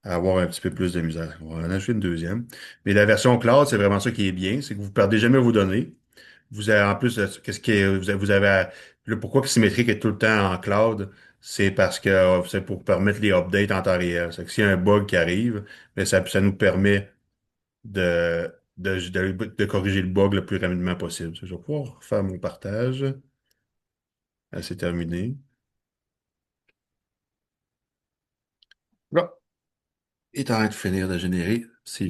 à avoir un petit peu plus de misère. On va en ajouter une deuxième. Mais la version cloud, c'est vraiment ça qui est bien, c'est que vous ne perdez jamais vos données. Vous avez en plus, qu'est-ce qui est, pourquoi que Symétrique est tout le temps en cloud, c'est parce que c'est pour permettre les updates en temps réel. C'est que s'il y a un bug qui arrive, ben ça nous permet de corriger le bug le plus rapidement possible. Je vais pouvoir faire mon partage. Ah, c'est terminé. Là, il est en train de finir de générer. Fait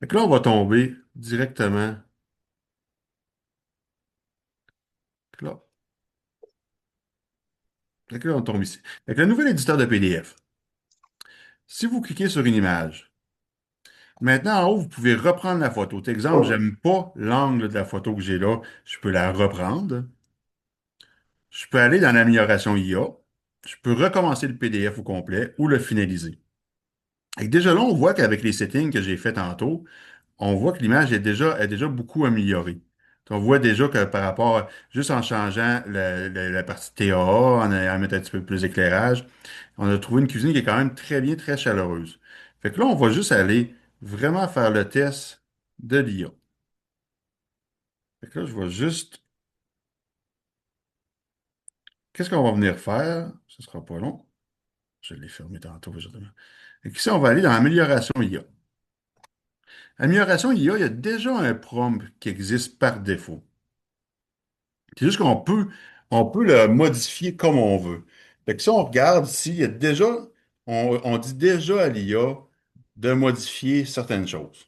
que là, on va tomber directement. Là, fait que là, on tombe ici. Fait que le nouvel éditeur de PDF. Si vous cliquez sur une image, maintenant, en haut, vous pouvez reprendre la photo. Par exemple, j'aime pas l'angle de la photo que j'ai là. Je peux la reprendre. Je peux aller dans l'amélioration IA. Je peux recommencer le PDF au complet ou le finaliser. Et déjà là, on voit qu'avec les settings que j'ai fait tantôt, on voit que l'image est déjà beaucoup améliorée. On voit déjà que par rapport, juste en changeant la partie TAA, en mettant un petit peu plus d'éclairage, on a trouvé une cuisine qui est quand même très bien, très chaleureuse. Fait que là, on va juste aller vraiment faire le test de l'IA. Fait que là, je vais juste. Qu'est-ce qu'on va venir faire? Ce sera pas long. Je l'ai fermé tantôt, justement. Fait que ici, on va aller dans Amélioration IA. Amélioration IA, il y a déjà un prompt qui existe par défaut. C'est juste qu'on peut le modifier comme on veut. Fait que si on regarde ici, il y a déjà, on dit déjà à l'IA de modifier certaines choses.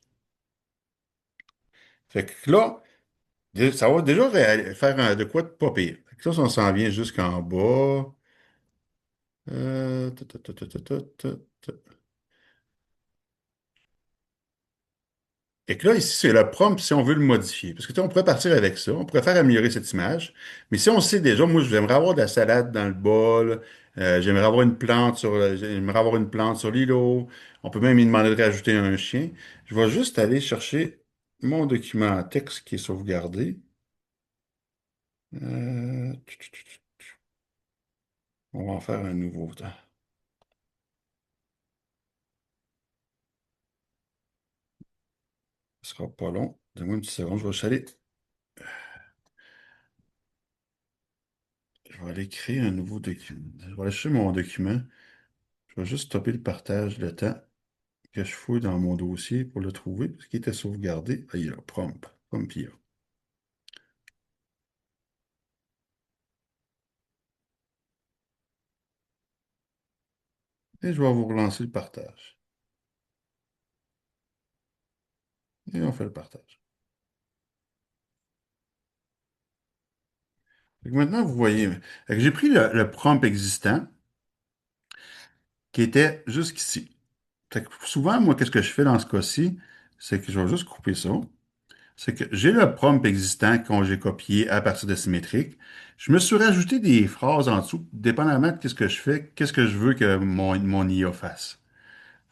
Fait que là, ça va déjà faire de quoi de pas pire. Fait que ça, si on s'en vient jusqu'en bas. Ta, ta, ta, ta, ta, ta, ta, ta. Et que là, ici, c'est le prompt si on veut le modifier. Parce que tu sais, on pourrait partir avec ça, on pourrait faire améliorer cette image. Mais si on sait déjà, moi, j'aimerais avoir de la salade dans le bol, j'aimerais avoir une plante sur l'îlot. On peut même lui demander de rajouter un chien. Je vais juste aller chercher mon document texte qui est sauvegardé. Euh, on va en faire un nouveau. Ce sera pas long. Donne-moi une petite seconde, je vais vais aller créer un nouveau document. Je vais aller chercher mon document. Je vais juste stopper le partage le temps que je fouille dans mon dossier pour le trouver, parce qu'il était sauvegardé. Ah, il est là, prompt IA. Et je vais vous relancer le partage. Et on fait le partage. Fait que maintenant, vous voyez, fait que j'ai pris le prompt existant qui était jusqu'ici. Fait que souvent, moi, qu'est-ce que je fais dans ce cas-ci? C'est que je vais juste couper ça. C'est que j'ai le prompt existant quand j'ai copié à partir de symétrique. Je me suis rajouté des phrases en dessous, dépendamment de ce que je fais, qu'est-ce que je veux que mon IA fasse.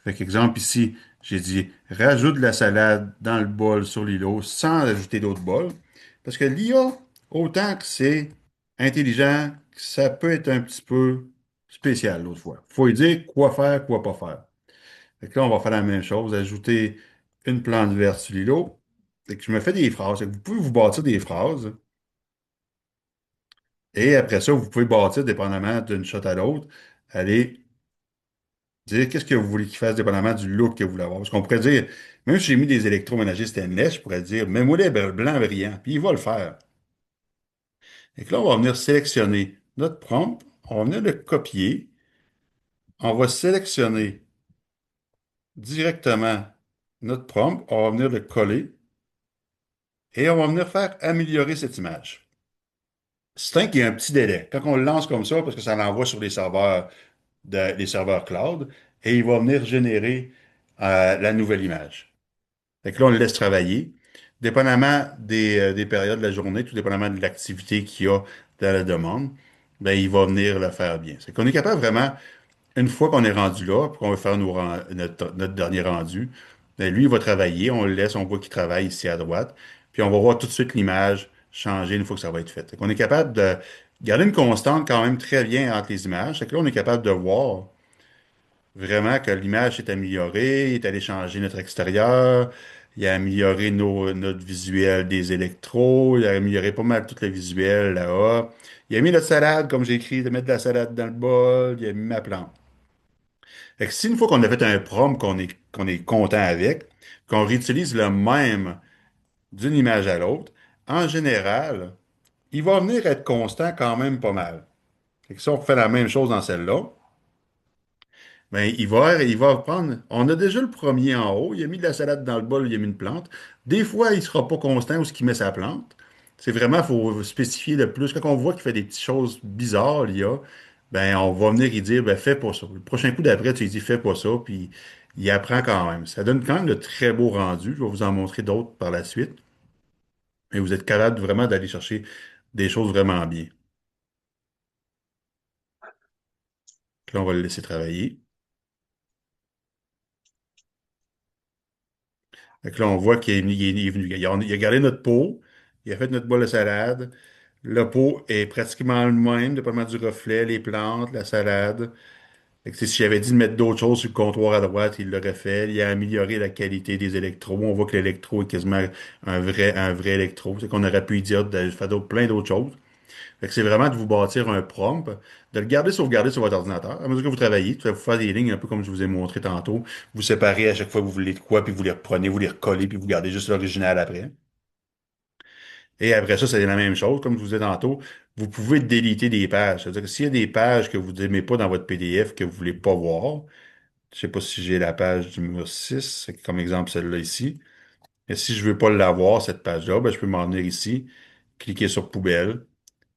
Fait qu'exemple ici, j'ai dit rajoute de la salade dans le bol sur l'îlot sans ajouter d'autres bols. Parce que l'IA, autant que c'est intelligent, ça peut être un petit peu spécial l'autre fois. Il faut lui dire quoi faire, quoi pas faire. Fait que là, on va faire la même chose, ajouter une plante verte sur l'îlot. Fait que je me fais des phrases. Fait que vous pouvez vous bâtir des phrases. Et après ça, vous pouvez bâtir, dépendamment d'une shot à l'autre, aller dire qu'est-ce que vous voulez qu'il fasse, dépendamment du look que vous voulez avoir. Parce qu'on pourrait dire, même si j'ai mis des électroménagers stainless, je pourrais dire, mets-moi les blancs brillants, puis il va le faire. Et que là, on va venir sélectionner notre prompt, on va venir le copier, on va sélectionner directement notre prompt, on va venir le coller et on va venir faire améliorer cette image. C'est un qu'il y a un petit délai. Quand on le lance comme ça, parce que ça l'envoie sur les serveurs cloud, et il va venir générer la nouvelle image. Fait que là, on le laisse travailler. Dépendamment des périodes de la journée, tout dépendamment de l'activité qu'il y a dans la demande, ben, il va venir le faire bien. C'est qu'on est capable vraiment, une fois qu'on est rendu là, puis qu'on va faire notre dernier rendu, ben, lui, il va travailler, on le laisse, on voit qu'il travaille ici à droite, puis on va voir tout de suite l'image changer une fois que ça va être fait. On est capable de garder une constante quand même très bien entre les images. Fait que là, on est capable de voir vraiment que l'image s'est améliorée, il est allé changer notre extérieur, il a amélioré notre visuel des électros, il a amélioré pas mal tout le visuel là-haut. Il a mis notre salade, comme j'ai écrit, de mettre de la salade dans le bol, il a mis ma plante. Fait que si une fois qu'on a fait un prompt qu'on est content avec, qu'on réutilise le même d'une image à l'autre, en général, il va venir être constant quand même pas mal. Fait que si on refait la même chose dans celle-là, ben, il va prendre. On a déjà le premier en haut. Il a mis de la salade dans le bol, il a mis une plante. Des fois, il ne sera pas constant où ce qu'il met sa plante. C'est vraiment, il faut spécifier le plus. Quand on voit qu'il fait des petites choses bizarres, l'IA, ben, on va venir lui dire, ben, fais pas ça. Le prochain coup d'après, tu lui dis, fais pas ça, puis il apprend quand même. Ça donne quand même de très beaux rendus. Je vais vous en montrer d'autres par la suite. Et vous êtes capable vraiment d'aller chercher des choses vraiment bien. Là, on va le laisser travailler. Fait que là, on voit qu'il est venu. Il a gardé notre pot, il a fait notre bol de salade. Le pot est pratiquement le même, dépendamment du reflet, les plantes, la salade. Fait que, si j'avais dit de mettre d'autres choses sur le comptoir à droite, il l'aurait fait. Il a amélioré la qualité des électrodes. On voit que l'électro est quasiment un vrai électro. C'est qu'on aurait pu y dire de faire plein d'autres choses. Fait que c'est vraiment de vous bâtir un prompt, de le garder sauvegardé sur votre ordinateur. À mesure que vous travaillez, vous faire des lignes un peu comme je vous ai montré tantôt. Vous séparez à chaque fois que vous voulez de quoi, puis vous les reprenez, vous les recollez, puis vous gardez juste l'original après. Et après ça, c'est la même chose. Comme je vous ai dit tantôt, vous pouvez déliter des pages. C'est-à-dire que s'il y a des pages que vous n'aimez pas dans votre PDF, que vous ne voulez pas voir, je ne sais pas si j'ai la page numéro 6, c'est comme exemple celle-là ici. Et si je ne veux pas l'avoir, cette page-là, ben, je peux m'en venir ici, cliquer sur poubelle.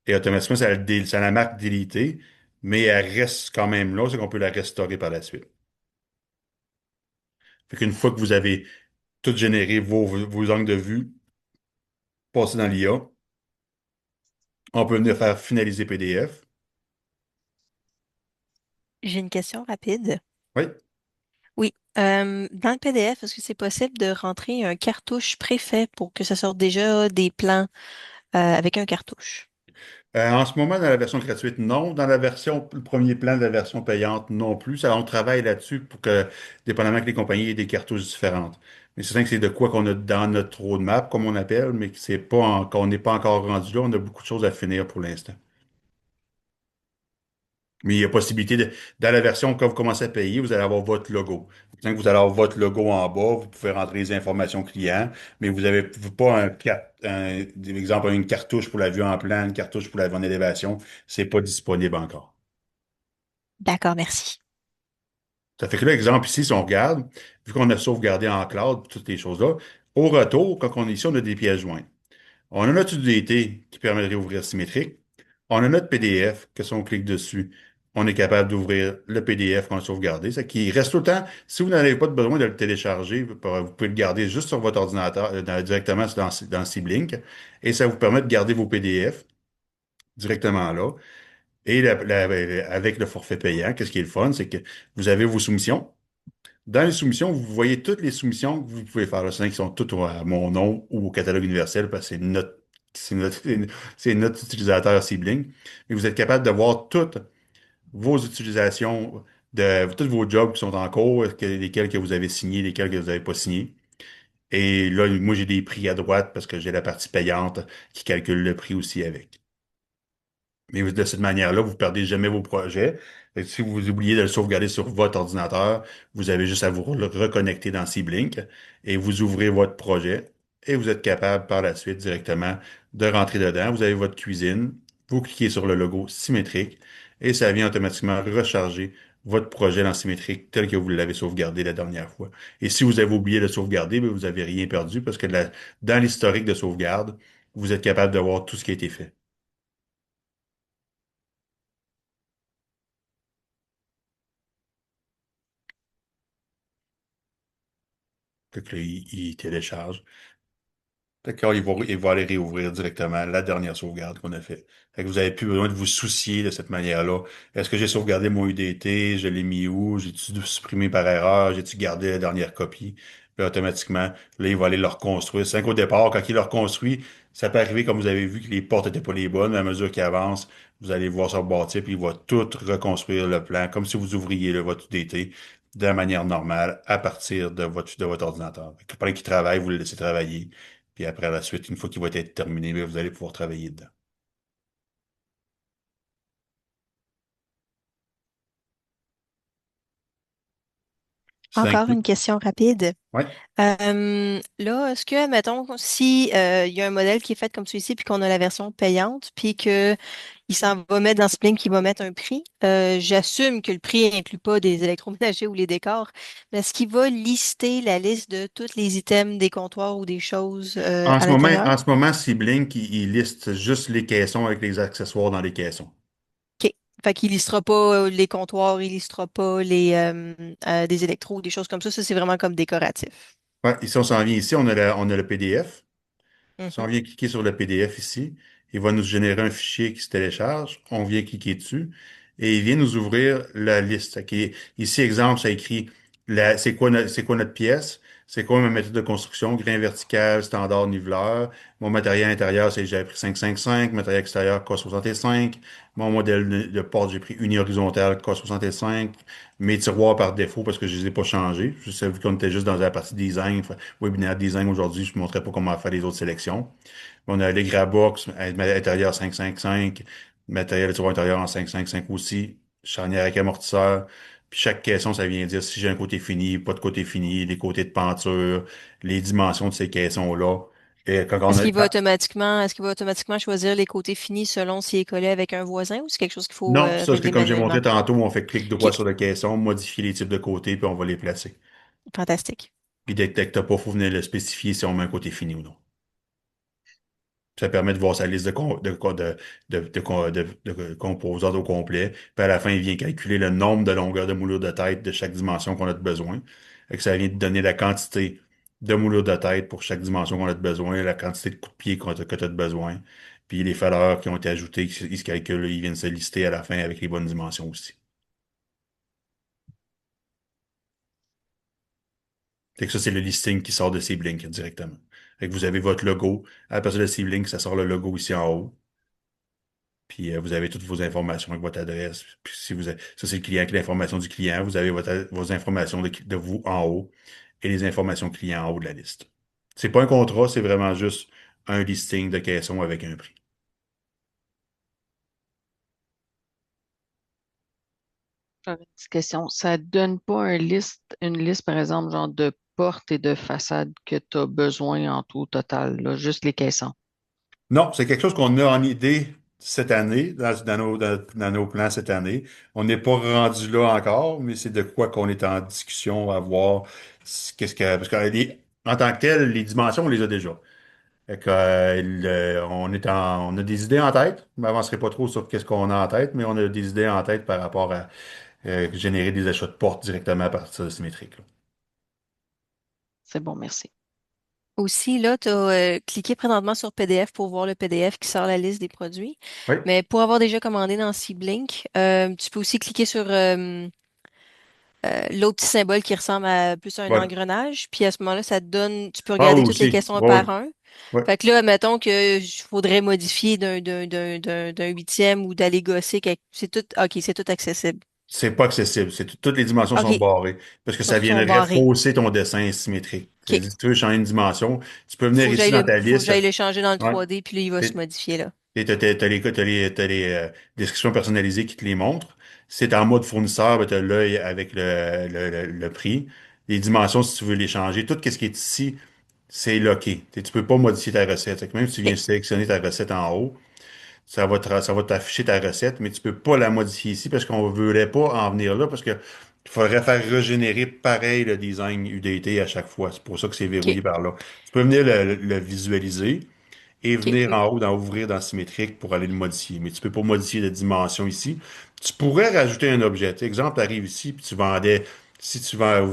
Et automatiquement, ça la marque délitée, mais elle reste quand même là, c'est qu'on peut la restaurer par la suite. Fait qu'une fois que vous avez tout généré vos angles de vue, passé dans l'IA, on peut venir faire finaliser PDF. J'ai une question rapide. Oui. Oui, dans le PDF, est-ce que c'est possible de rentrer un cartouche préfet pour que ça sorte déjà des plans avec un cartouche? En ce moment, dans la version gratuite, non. Dans le premier plan de la version payante, non plus. Ça, on travaille là-dessus pour que, dépendamment que les compagnies aient des cartouches différentes. Mais c'est vrai que c'est de quoi qu'on a dans notre roadmap, comme on appelle, mais que c'est pas qu'on n'est pas encore rendu là. On a beaucoup de choses à finir pour l'instant. Mais il y a possibilité dans la version quand vous commencez à payer, vous allez avoir votre logo. Quand vous allez avoir votre logo en bas, vous pouvez rentrer les informations clients, mais vous n'avez pas exemple, une cartouche pour la vue en plan, une cartouche pour la vue en élévation. C'est pas disponible encore. D'accord, merci. Ça fait que là, exemple ici, si on regarde, vu qu'on a sauvegardé en cloud, toutes les choses-là, au retour, quand on est ici, on a des pièces jointes. On a notre UDT qui permet de réouvrir symétrique. On a notre PDF que si on clique dessus, on est capable d'ouvrir le PDF qu'on a sauvegardé. Ça qui reste tout le temps. Si vous n'avez pas besoin de le télécharger, vous pouvez le garder juste sur votre ordinateur, directement dans Siblink. Et ça vous permet de garder vos PDF directement là. Et avec le forfait payant, qu'est-ce qui est le fun, c'est que vous avez vos soumissions. Dans les soumissions, vous voyez toutes les soumissions que vous pouvez faire. Là, c'est qui sont toutes à mon nom ou au catalogue universel parce que c'est notre, c'est notre utilisateur Sibling. Et vous êtes capable de voir toutes vos utilisations de tous vos jobs qui sont en cours, lesquels que vous avez signés, lesquels que vous n'avez pas signés. Et là, moi, j'ai des prix à droite parce que j'ai la partie payante qui calcule le prix aussi avec. Mais de cette manière-là, vous ne perdez jamais vos projets. Et si vous oubliez de le sauvegarder sur votre ordinateur, vous avez juste à vous reconnecter dans Seablink et vous ouvrez votre projet et vous êtes capable par la suite directement de rentrer dedans. Vous avez votre cuisine, vous cliquez sur le logo symétrique et ça vient automatiquement recharger votre projet dans symétrique tel que vous l'avez sauvegardé la dernière fois. Et si vous avez oublié de le sauvegarder, ben, vous n'avez rien perdu parce que dans l'historique de sauvegarde, vous êtes capable de voir tout ce qui a été fait. Fait que là, il télécharge. D'accord, il va aller réouvrir directement la dernière sauvegarde qu'on a fait. Fait que vous n'avez plus besoin de vous soucier de cette manière-là. Est-ce que j'ai sauvegardé mon UDT? Je l'ai mis où? J'ai-tu supprimé par erreur? J'ai-tu gardé la dernière copie? Puis automatiquement, là, il va aller le reconstruire. C'est vrai qu'au départ, quand il le reconstruit, ça peut arriver, comme vous avez vu, que les portes n'étaient pas les bonnes. Mais à mesure qu'il avance, vous allez voir sur le bâti, puis il va tout reconstruire le plan, comme si vous ouvriez votre UDT de la manière normale à partir de votre ordinateur. Fait que pendant qu'il travaille, vous le laissez travailler. Puis après la suite, une fois qu'il va être terminé, bien, vous allez pouvoir travailler dedans. Ça Encore inclut. une question rapide. Ouais. Là, est-ce que, mettons, si il y a un modèle qui est fait comme celui-ci, puis qu'on a la version payante, puis que il s'en va mettre dans ce plan qui va mettre un prix, j'assume que le prix inclut pas des électroménagers ou les décors, mais est-ce qu'il va lister la liste de tous les items des comptoirs ou des choses à l'intérieur? En ce moment, Blink, il liste juste les caissons avec les accessoires dans les caissons. OK. Fait qu'il listera pas les comptoirs, il listera pas des électros ou des choses comme ça. Ça, c'est vraiment comme décoratif. Ouais, ici, on s'en vient ici, on a le PDF. Si on Mhm. vient cliquer sur le PDF ici, il va nous générer un fichier qui se télécharge. On vient cliquer dessus et il vient nous ouvrir la liste. Ok, ici, exemple, ça écrit c'est quoi notre pièce, c'est quoi ma méthode de construction, grain vertical, standard niveleur. Mon matériel intérieur, j'ai pris 555, matériel extérieur K65. Mon modèle de porte, j'ai pris uni-horizontal K65. Mes tiroirs par défaut parce que je les ai pas changés. Je sais vu qu'on était juste dans la partie design, webinaire design aujourd'hui, je ne montrais pas comment faire les autres sélections. On a les Grabox, intérieur 555, matériel de tiroir intérieur en 555 aussi, charnière avec amortisseur. Puis chaque caisson, ça vient dire si j'ai un côté fini, pas de côté fini, les côtés de peinture, les dimensions de ces caissons-là. Et quand on a, Est-ce qu'il va automatiquement choisir les côtés finis selon s'il est collé avec un voisin ou c'est quelque chose qu'il faut non, ça, c'est régler comme j'ai montré manuellement? tantôt, on fait clic droit OK. sur le caisson, modifier les types de côtés, puis on va les placer. Fantastique. Puis dès que t'as pas, faut venir le spécifier si on met un côté fini ou non. Ça permet de voir sa liste de composantes au complet. Puis à la fin, il vient calculer le nombre de longueurs de moulure de tête de chaque dimension qu'on a de besoin. Et que ça vient te donner la quantité de moulure de tête pour chaque dimension qu'on a de besoin, la quantité de coups de pied que tu as de besoin. Puis les valeurs qui ont été ajoutées, ils se calculent, ils viennent se lister à la fin avec les bonnes dimensions aussi. Fait que ça, c'est le listing qui sort de Seablink directement. Fait que vous avez votre logo. À partir de Seablink, ça sort le logo ici en haut. Puis vous avez toutes vos informations avec votre adresse. Puis si ça, c'est le client avec l'information du client. Vous avez vos informations de vous en haut et les informations clients en haut de la liste. C'est pas un contrat, c'est vraiment juste un listing de caissons avec un prix. J'avais une petite question. Ça donne pas une liste, par exemple, genre de portes et de façades que tu as besoin en tout au total, là, juste les caissons. Non, c'est quelque chose qu'on a en idée cette année, dans nos plans cette année. On n'est pas rendu là encore, mais c'est de quoi qu'on est en discussion à voir. Qu'est-ce que, parce que en tant que tel, les dimensions, on les a déjà. Fait que, on a des idées en tête. Je ne m'avancerai pas trop sur qu'est-ce qu'on a en tête, mais on a des idées en tête par rapport à générer des achats de portes directement à partir de symétrique. Là. C'est bon, merci. Aussi, là, tu as cliqué présentement sur PDF pour voir le PDF qui sort la liste des produits. Oui, Mais pour avoir déjà commandé dans Seablink, tu peux aussi cliquer sur l'autre petit symbole qui ressemble à plus à un voilà. engrenage. Puis à ce moment-là, ça te donne, tu peux Ah oui, regarder toutes les aussi. questions un Oui, par un. oui. Fait que là, mettons que faudrait modifier d'un huitième ou d'aller gosser. C'est tout, OK, c'est tout accessible. C'est pas accessible. Toutes les dimensions sont OK, barrées parce que ça sont viendrait barrés. fausser ton dessin symétrique. OK, C'est-à-dire, si tu veux changer une dimension, tu peux venir ici dans ta faut que liste. j'aille le changer dans le Ouais. 3D, puis là, il va se Et modifier, là. t'as les descriptions personnalisées qui te les montrent. Si t'es en mode fournisseur, ben, t'as l'œil avec le prix. Les dimensions, si tu veux les changer. Tout ce qui est ici, c'est locké. Tu peux pas modifier ta recette. Fait que même si tu viens OK, sélectionner ta recette en haut, ça va t'afficher ta recette, mais tu peux pas la modifier ici parce qu'on ne voulait pas en venir là parce que il faudrait faire régénérer pareil le design UDT à chaque fois. C'est pour ça que c'est OK, verrouillé par là. Tu peux venir le visualiser et OK, venir en haut, ouvrir dans Symétrique pour aller le modifier. Mais tu peux pas modifier de dimension ici. Tu pourrais rajouter un objet. Exemple, tu arrives ici puis si vous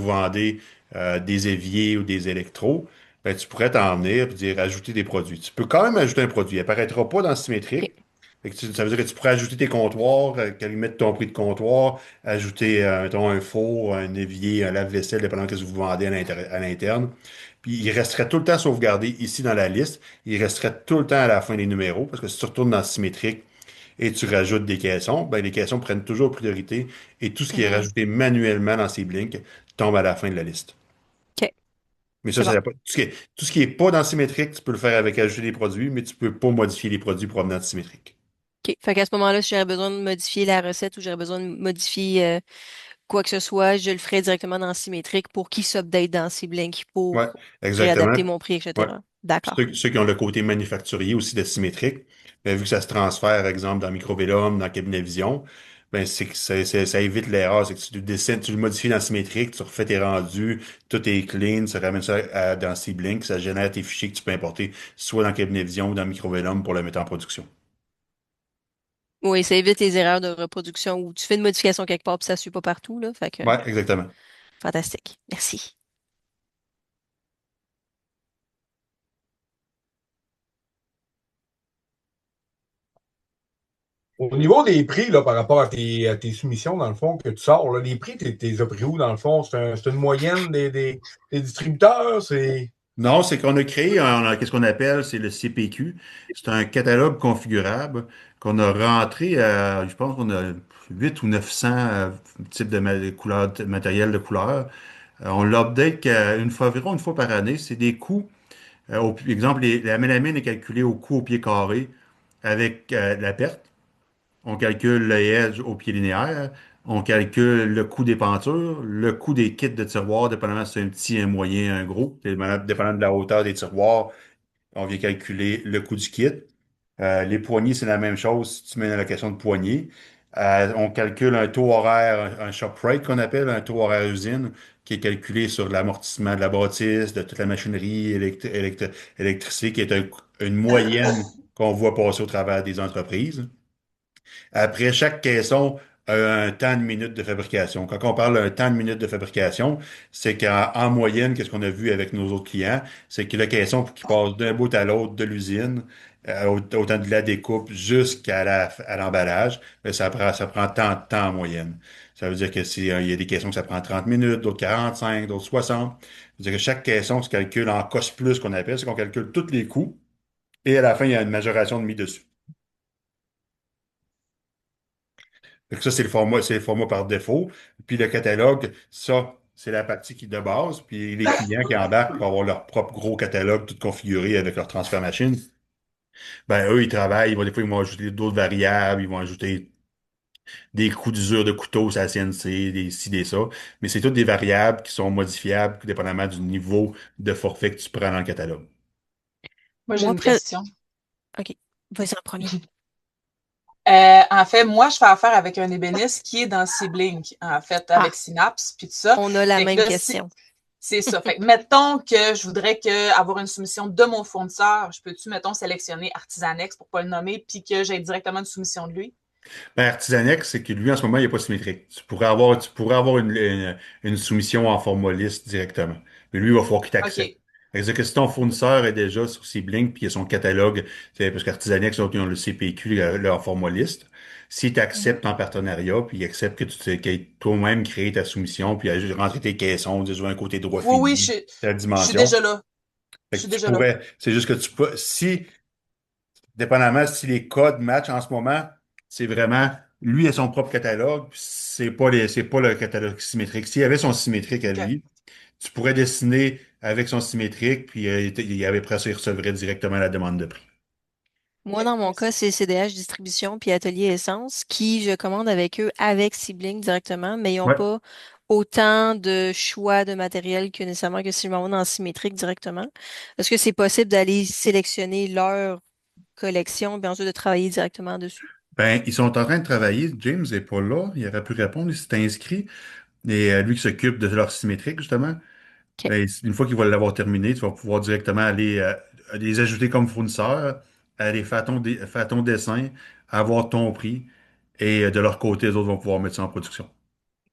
vendez des éviers ou des électros, ben, tu pourrais t'en venir et dire ajouter des produits. Tu peux quand même ajouter un produit. Il apparaîtra pas dans Symétrique. OK. Fait que ça veut dire que tu pourrais ajouter tes comptoirs, mettre ton prix de comptoir, ajouter mettons, un four, un évier, un lave-vaisselle, dépendant de ce que vous vendez à l'interne. Puis il resterait tout le temps sauvegardé ici dans la liste. Il resterait tout le temps à la fin des numéros, parce que si tu retournes dans Symétrique et tu rajoutes des caissons, ben les caissons prennent toujours priorité et tout ce qui est Mhm. rajouté manuellement dans ces blinks tombe à la fin de la liste. OK, Mais c'est bon. tout ce qui est pas dans Symétrique, tu peux le faire avec ajouter des produits, mais tu peux pas modifier les produits provenant de Symétrique. OK. Fait qu'à ce moment-là, si j'aurais besoin de modifier la recette ou j'aurais besoin de modifier quoi que ce soit, je le ferai directement dans Symétrique pour qu'il s'update dans Syblink Ouais, pour exactement. réadapter mon prix, Ouais. etc. Puis D'accord. ceux qui ont le côté manufacturier aussi de symétrique, ben, vu que ça se transfère, par exemple, dans Microvellum, dans Cabinet Vision, ben, c'est que ça évite l'erreur. C'est que tu le dessines, tu le modifies dans symétrique, tu refais tes rendus, tout est clean, ça ramène ça dans Seablink, ça génère tes fichiers que tu peux importer soit dans Cabinet Vision ou dans Microvellum pour le mettre en production. Oui, ça évite les erreurs de reproduction où tu fais une modification quelque part puis ça ne suit pas partout, là. Fait que, Ouais, exactement. fantastique. Merci. Au niveau des prix, là, par rapport à tes soumissions, dans le fond, que tu sors, là, les prix, t'es as pris où, dans le fond? C'est une moyenne des distributeurs? C'est. Non, c'est qu'on a créé qu'est-ce qu'on appelle, c'est le CPQ. C'est un catalogue configurable qu'on a rentré je pense qu'on a 8 ou 900 types de couleurs, de matériel de couleurs. On l'update environ une fois par année. C'est des coûts. Exemple, la mélamine est calculée au coût au pied carré avec la perte. On calcule le edge au pied linéaire. On calcule le coût des pentures, le coût des kits de tiroirs, dépendamment si c'est un petit, un moyen, un gros. Dépendamment de la hauteur des tiroirs, on vient calculer le coût du kit. Les poignées, c'est la même chose si tu mets une allocation de poignées. On calcule un taux horaire, un shop rate qu'on appelle, un taux horaire usine, qui est calculé sur l'amortissement de la bâtisse, de toute la machinerie électricité, qui est une moyenne qu'on voit passer au travers des entreprises. Après, chaque caisson a un temps de minutes de fabrication. Quand on parle d'un temps de minutes de fabrication, c'est qu'en moyenne, qu'est-ce qu'on a vu avec nos autres clients, c'est que le caisson qui passe d'un bout à l'autre de l'usine, autant de la découpe jusqu'à à l'emballage, ben, ça prend tant de temps en moyenne. Ça veut dire que il y a des caissons que ça prend 30 minutes, d'autres 45, d'autres 60. Ça veut dire que chaque caisson se calcule en cost plus qu'on appelle, c'est qu'on calcule tous les coûts et à la fin, il y a une majoration de mis dessus. Fait que ça, c'est le format par défaut. Puis le catalogue, ça, c'est la partie qui est de base. Puis les clients qui embarquent pour avoir leur propre gros catalogue tout configuré avec leur transfert machine, ben eux, ils travaillent. Des fois, ils vont ajouter d'autres variables, ils vont ajouter des coups d'usure de couteau, ça CNC, des ci, des ça. Mais c'est toutes des variables qui sont modifiables dépendamment du niveau de forfait que tu prends dans le catalogue. Moi, j'ai Moi, une question. OK. Vas-y en premier. En fait, moi, je fais affaire avec un ébéniste qui est dans Siblink, en fait, Ah, avec Synapse, puis tout ça. on a la Fait que même là, si, question. c'est ça. Fait que mettons que je voudrais avoir une soumission de mon fournisseur, je peux-tu, mettons, sélectionner Artisanex pour pas le nommer, puis que j'ai directement une soumission de lui? Ben, Artisanex, c'est que lui, en ce moment, il n'est pas symétrique. Tu pourrais avoir une soumission en format liste directement. Mais lui, il va falloir qu'il t'accepte. OK. C'est-à-dire que si ton fournisseur est déjà sur Seablink puis il a son catalogue, parce qu'Artisanex, ils ont le CPQ, leur format liste, s'il Mhm. t'accepte en partenariat, puis il accepte que que toi-même créer ta soumission, puis rentrer tes caissons, disons un côté droit Oui, oui, fini, ta je suis dimension, déjà là. Je fait suis que tu déjà là. pourrais, c'est juste que tu peux, si dépendamment si les codes matchent en ce moment, c'est vraiment lui et son propre catalogue, puis c'est pas le catalogue symétrique. S'il avait son symétrique à OK. lui, tu pourrais dessiner avec son symétrique, puis il avait presque il recevrait directement la demande de prix. Moi, OK, dans mon cas, merci. c'est CDH Distribution puis Atelier Essence qui je commande avec eux avec Sibling directement, mais ils n'ont Ouais. pas autant de choix de matériel que nécessairement que si je m'en vais dans Symétrique directement. Est-ce que c'est possible d'aller sélectionner leur collection et ensuite de travailler directement dessus? Ben, ils sont en train de travailler. James n'est pas là. Il aurait pu répondre. Il s'est inscrit. Et lui qui s'occupe de leur symétrique, justement. OK. Ben, une fois qu'ils vont l'avoir terminé, tu vas pouvoir directement aller les ajouter comme fournisseur, aller faire ton dessin, avoir ton prix, et de leur côté, les autres vont pouvoir mettre ça en production.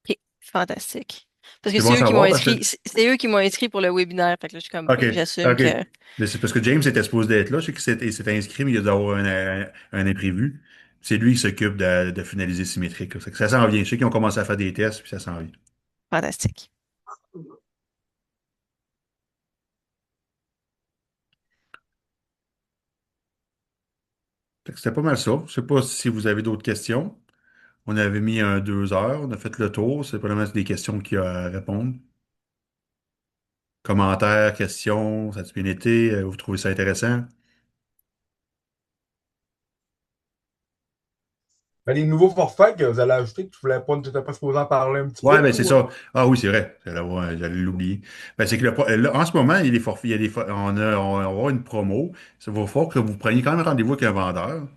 OK. Fantastique. Parce que C'est bon à c'est eux qui m'ont savoir parce inscrit, que. c'est eux qui m'ont inscrit pour le webinaire. Fait que là, je suis comme, OK, OK, j'assume OK. que. Mais c'est parce que James était supposé d'être là. Je sais il s'est inscrit, mais il a dû avoir un imprévu. C'est lui qui s'occupe de finaliser Symétrique. Là. Ça s'en vient. Je sais qu'ils ont commencé à faire des tests, puis ça s'en vient. Fantastique. Fait que c'était pas mal ça. Je sais pas si vous avez d'autres questions. On avait mis 2 heures, on a fait le tour. C'est probablement des questions qu'il y a à répondre. Commentaires, questions, ça a bien été? Vous trouvez ça intéressant? Ben, les nouveaux forfaits que vous allez ajouter, que tu n'étais pas supposé en parler un petit Ouais, peu, ben c'est ou... ça. Ah oui, c'est vrai. J'allais l'oublier. Ben, c'est que là, en ce moment, il y a des forfaits, il y a on va avoir une promo. Ça va falloir que vous preniez quand même rendez-vous avec un vendeur.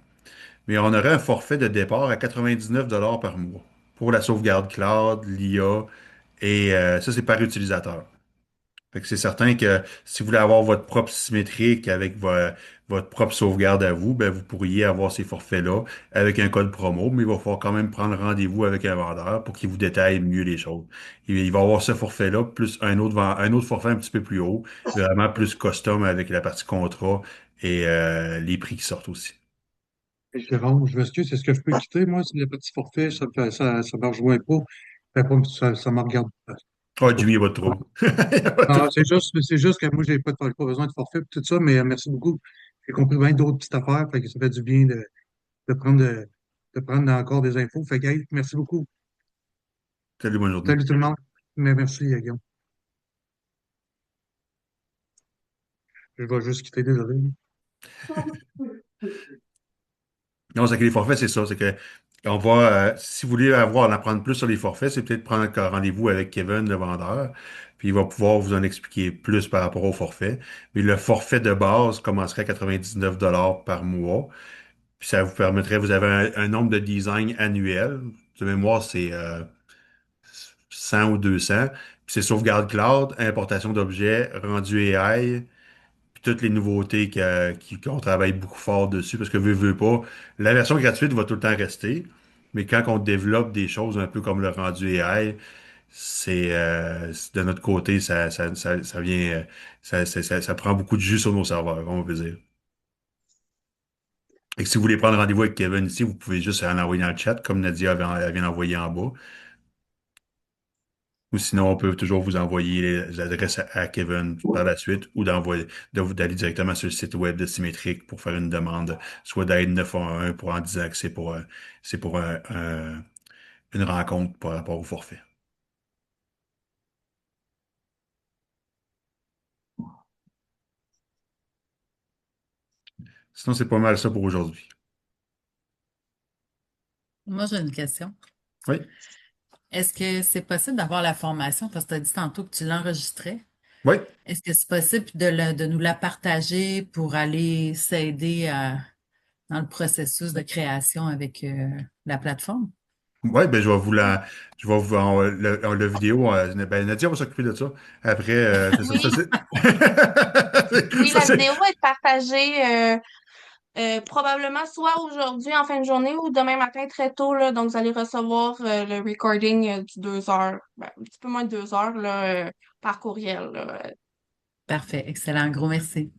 Mais on aurait un forfait de départ à 99 par mois pour la sauvegarde cloud, l'IA, et ça, c'est par utilisateur. Fait que c'est certain que si vous voulez avoir votre propre symétrique avec votre propre sauvegarde à vous, ben vous pourriez avoir ces forfaits-là avec un code promo, mais il va falloir quand même prendre rendez-vous avec un vendeur pour qu'il vous détaille mieux les choses. Il va avoir ce forfait-là, plus un autre forfait un petit peu plus haut, vraiment plus custom avec la partie contrat et les prix qui sortent aussi. Jérôme, je m'excuse, est-ce que je peux quitter, moi, c'est le petit forfait, ça me rejoint pas. Ça me regarde pas. Ah, Jimmy, il n'y a pas de trouble. Il y a pas de Non, trouble. c'est juste que moi, j'ai pas besoin de forfait et tout ça, mais merci beaucoup. J'ai compris bien d'autres petites affaires, fait que ça fait du bien de prendre, de prendre encore des infos. Fait que, hey, merci beaucoup. Salut, bonne journée. Salut tout le monde. Mais merci, Guillaume. Je vais juste quitter, désolé. Non, c'est que les forfaits, c'est ça. C'est que on va, si vous voulez en apprendre plus sur les forfaits, c'est peut-être prendre un rendez-vous avec Kevin, le vendeur, puis il va pouvoir vous en expliquer plus par rapport au forfait. Mais le forfait de base commencerait à 99 par mois, puis ça vous permettrait, vous avez un nombre de designs annuels. De mémoire, c'est 100 ou 200. Puis c'est sauvegarde cloud, importation d'objets, rendu AI, puis toutes les nouveautés qu'on travaille beaucoup fort dessus, parce que veut pas, la version gratuite va tout le temps rester, mais quand on développe des choses un peu comme le rendu AI, de notre côté, ça vient, ça prend beaucoup de jus sur nos serveurs, on peut dire. Et que si vous voulez prendre rendez-vous avec Kevin ici, vous pouvez juste en envoyer dans le chat, comme Nadia elle vient d'envoyer en bas. Ou sinon, on peut toujours vous envoyer les adresses à Kevin par la suite ou d'aller directement sur le site web de Symétrique pour faire une demande, soit d'aide 911 pour en disant que c'est pour une rencontre par rapport au forfait. Sinon, c'est pas mal ça pour aujourd'hui. Moi, j'ai une question. Oui. Est-ce que c'est possible d'avoir la formation, parce que tu as dit tantôt que tu l'enregistrais? Oui. Est-ce que c'est possible de nous la partager pour aller s'aider dans le processus de création avec la plateforme? Oui, ben je vais vous la vidéo. Ben, Nadia va s'occuper de ça. Après, c'est ça. Oui, oui, Ça, la c'est- vidéo va être partagée probablement soit aujourd'hui en fin de journée ou demain matin très tôt, là. Donc, vous allez recevoir le recording du 2 heures, ben, un petit peu moins de 2 heures là, par courriel, là. Parfait, excellent, gros merci.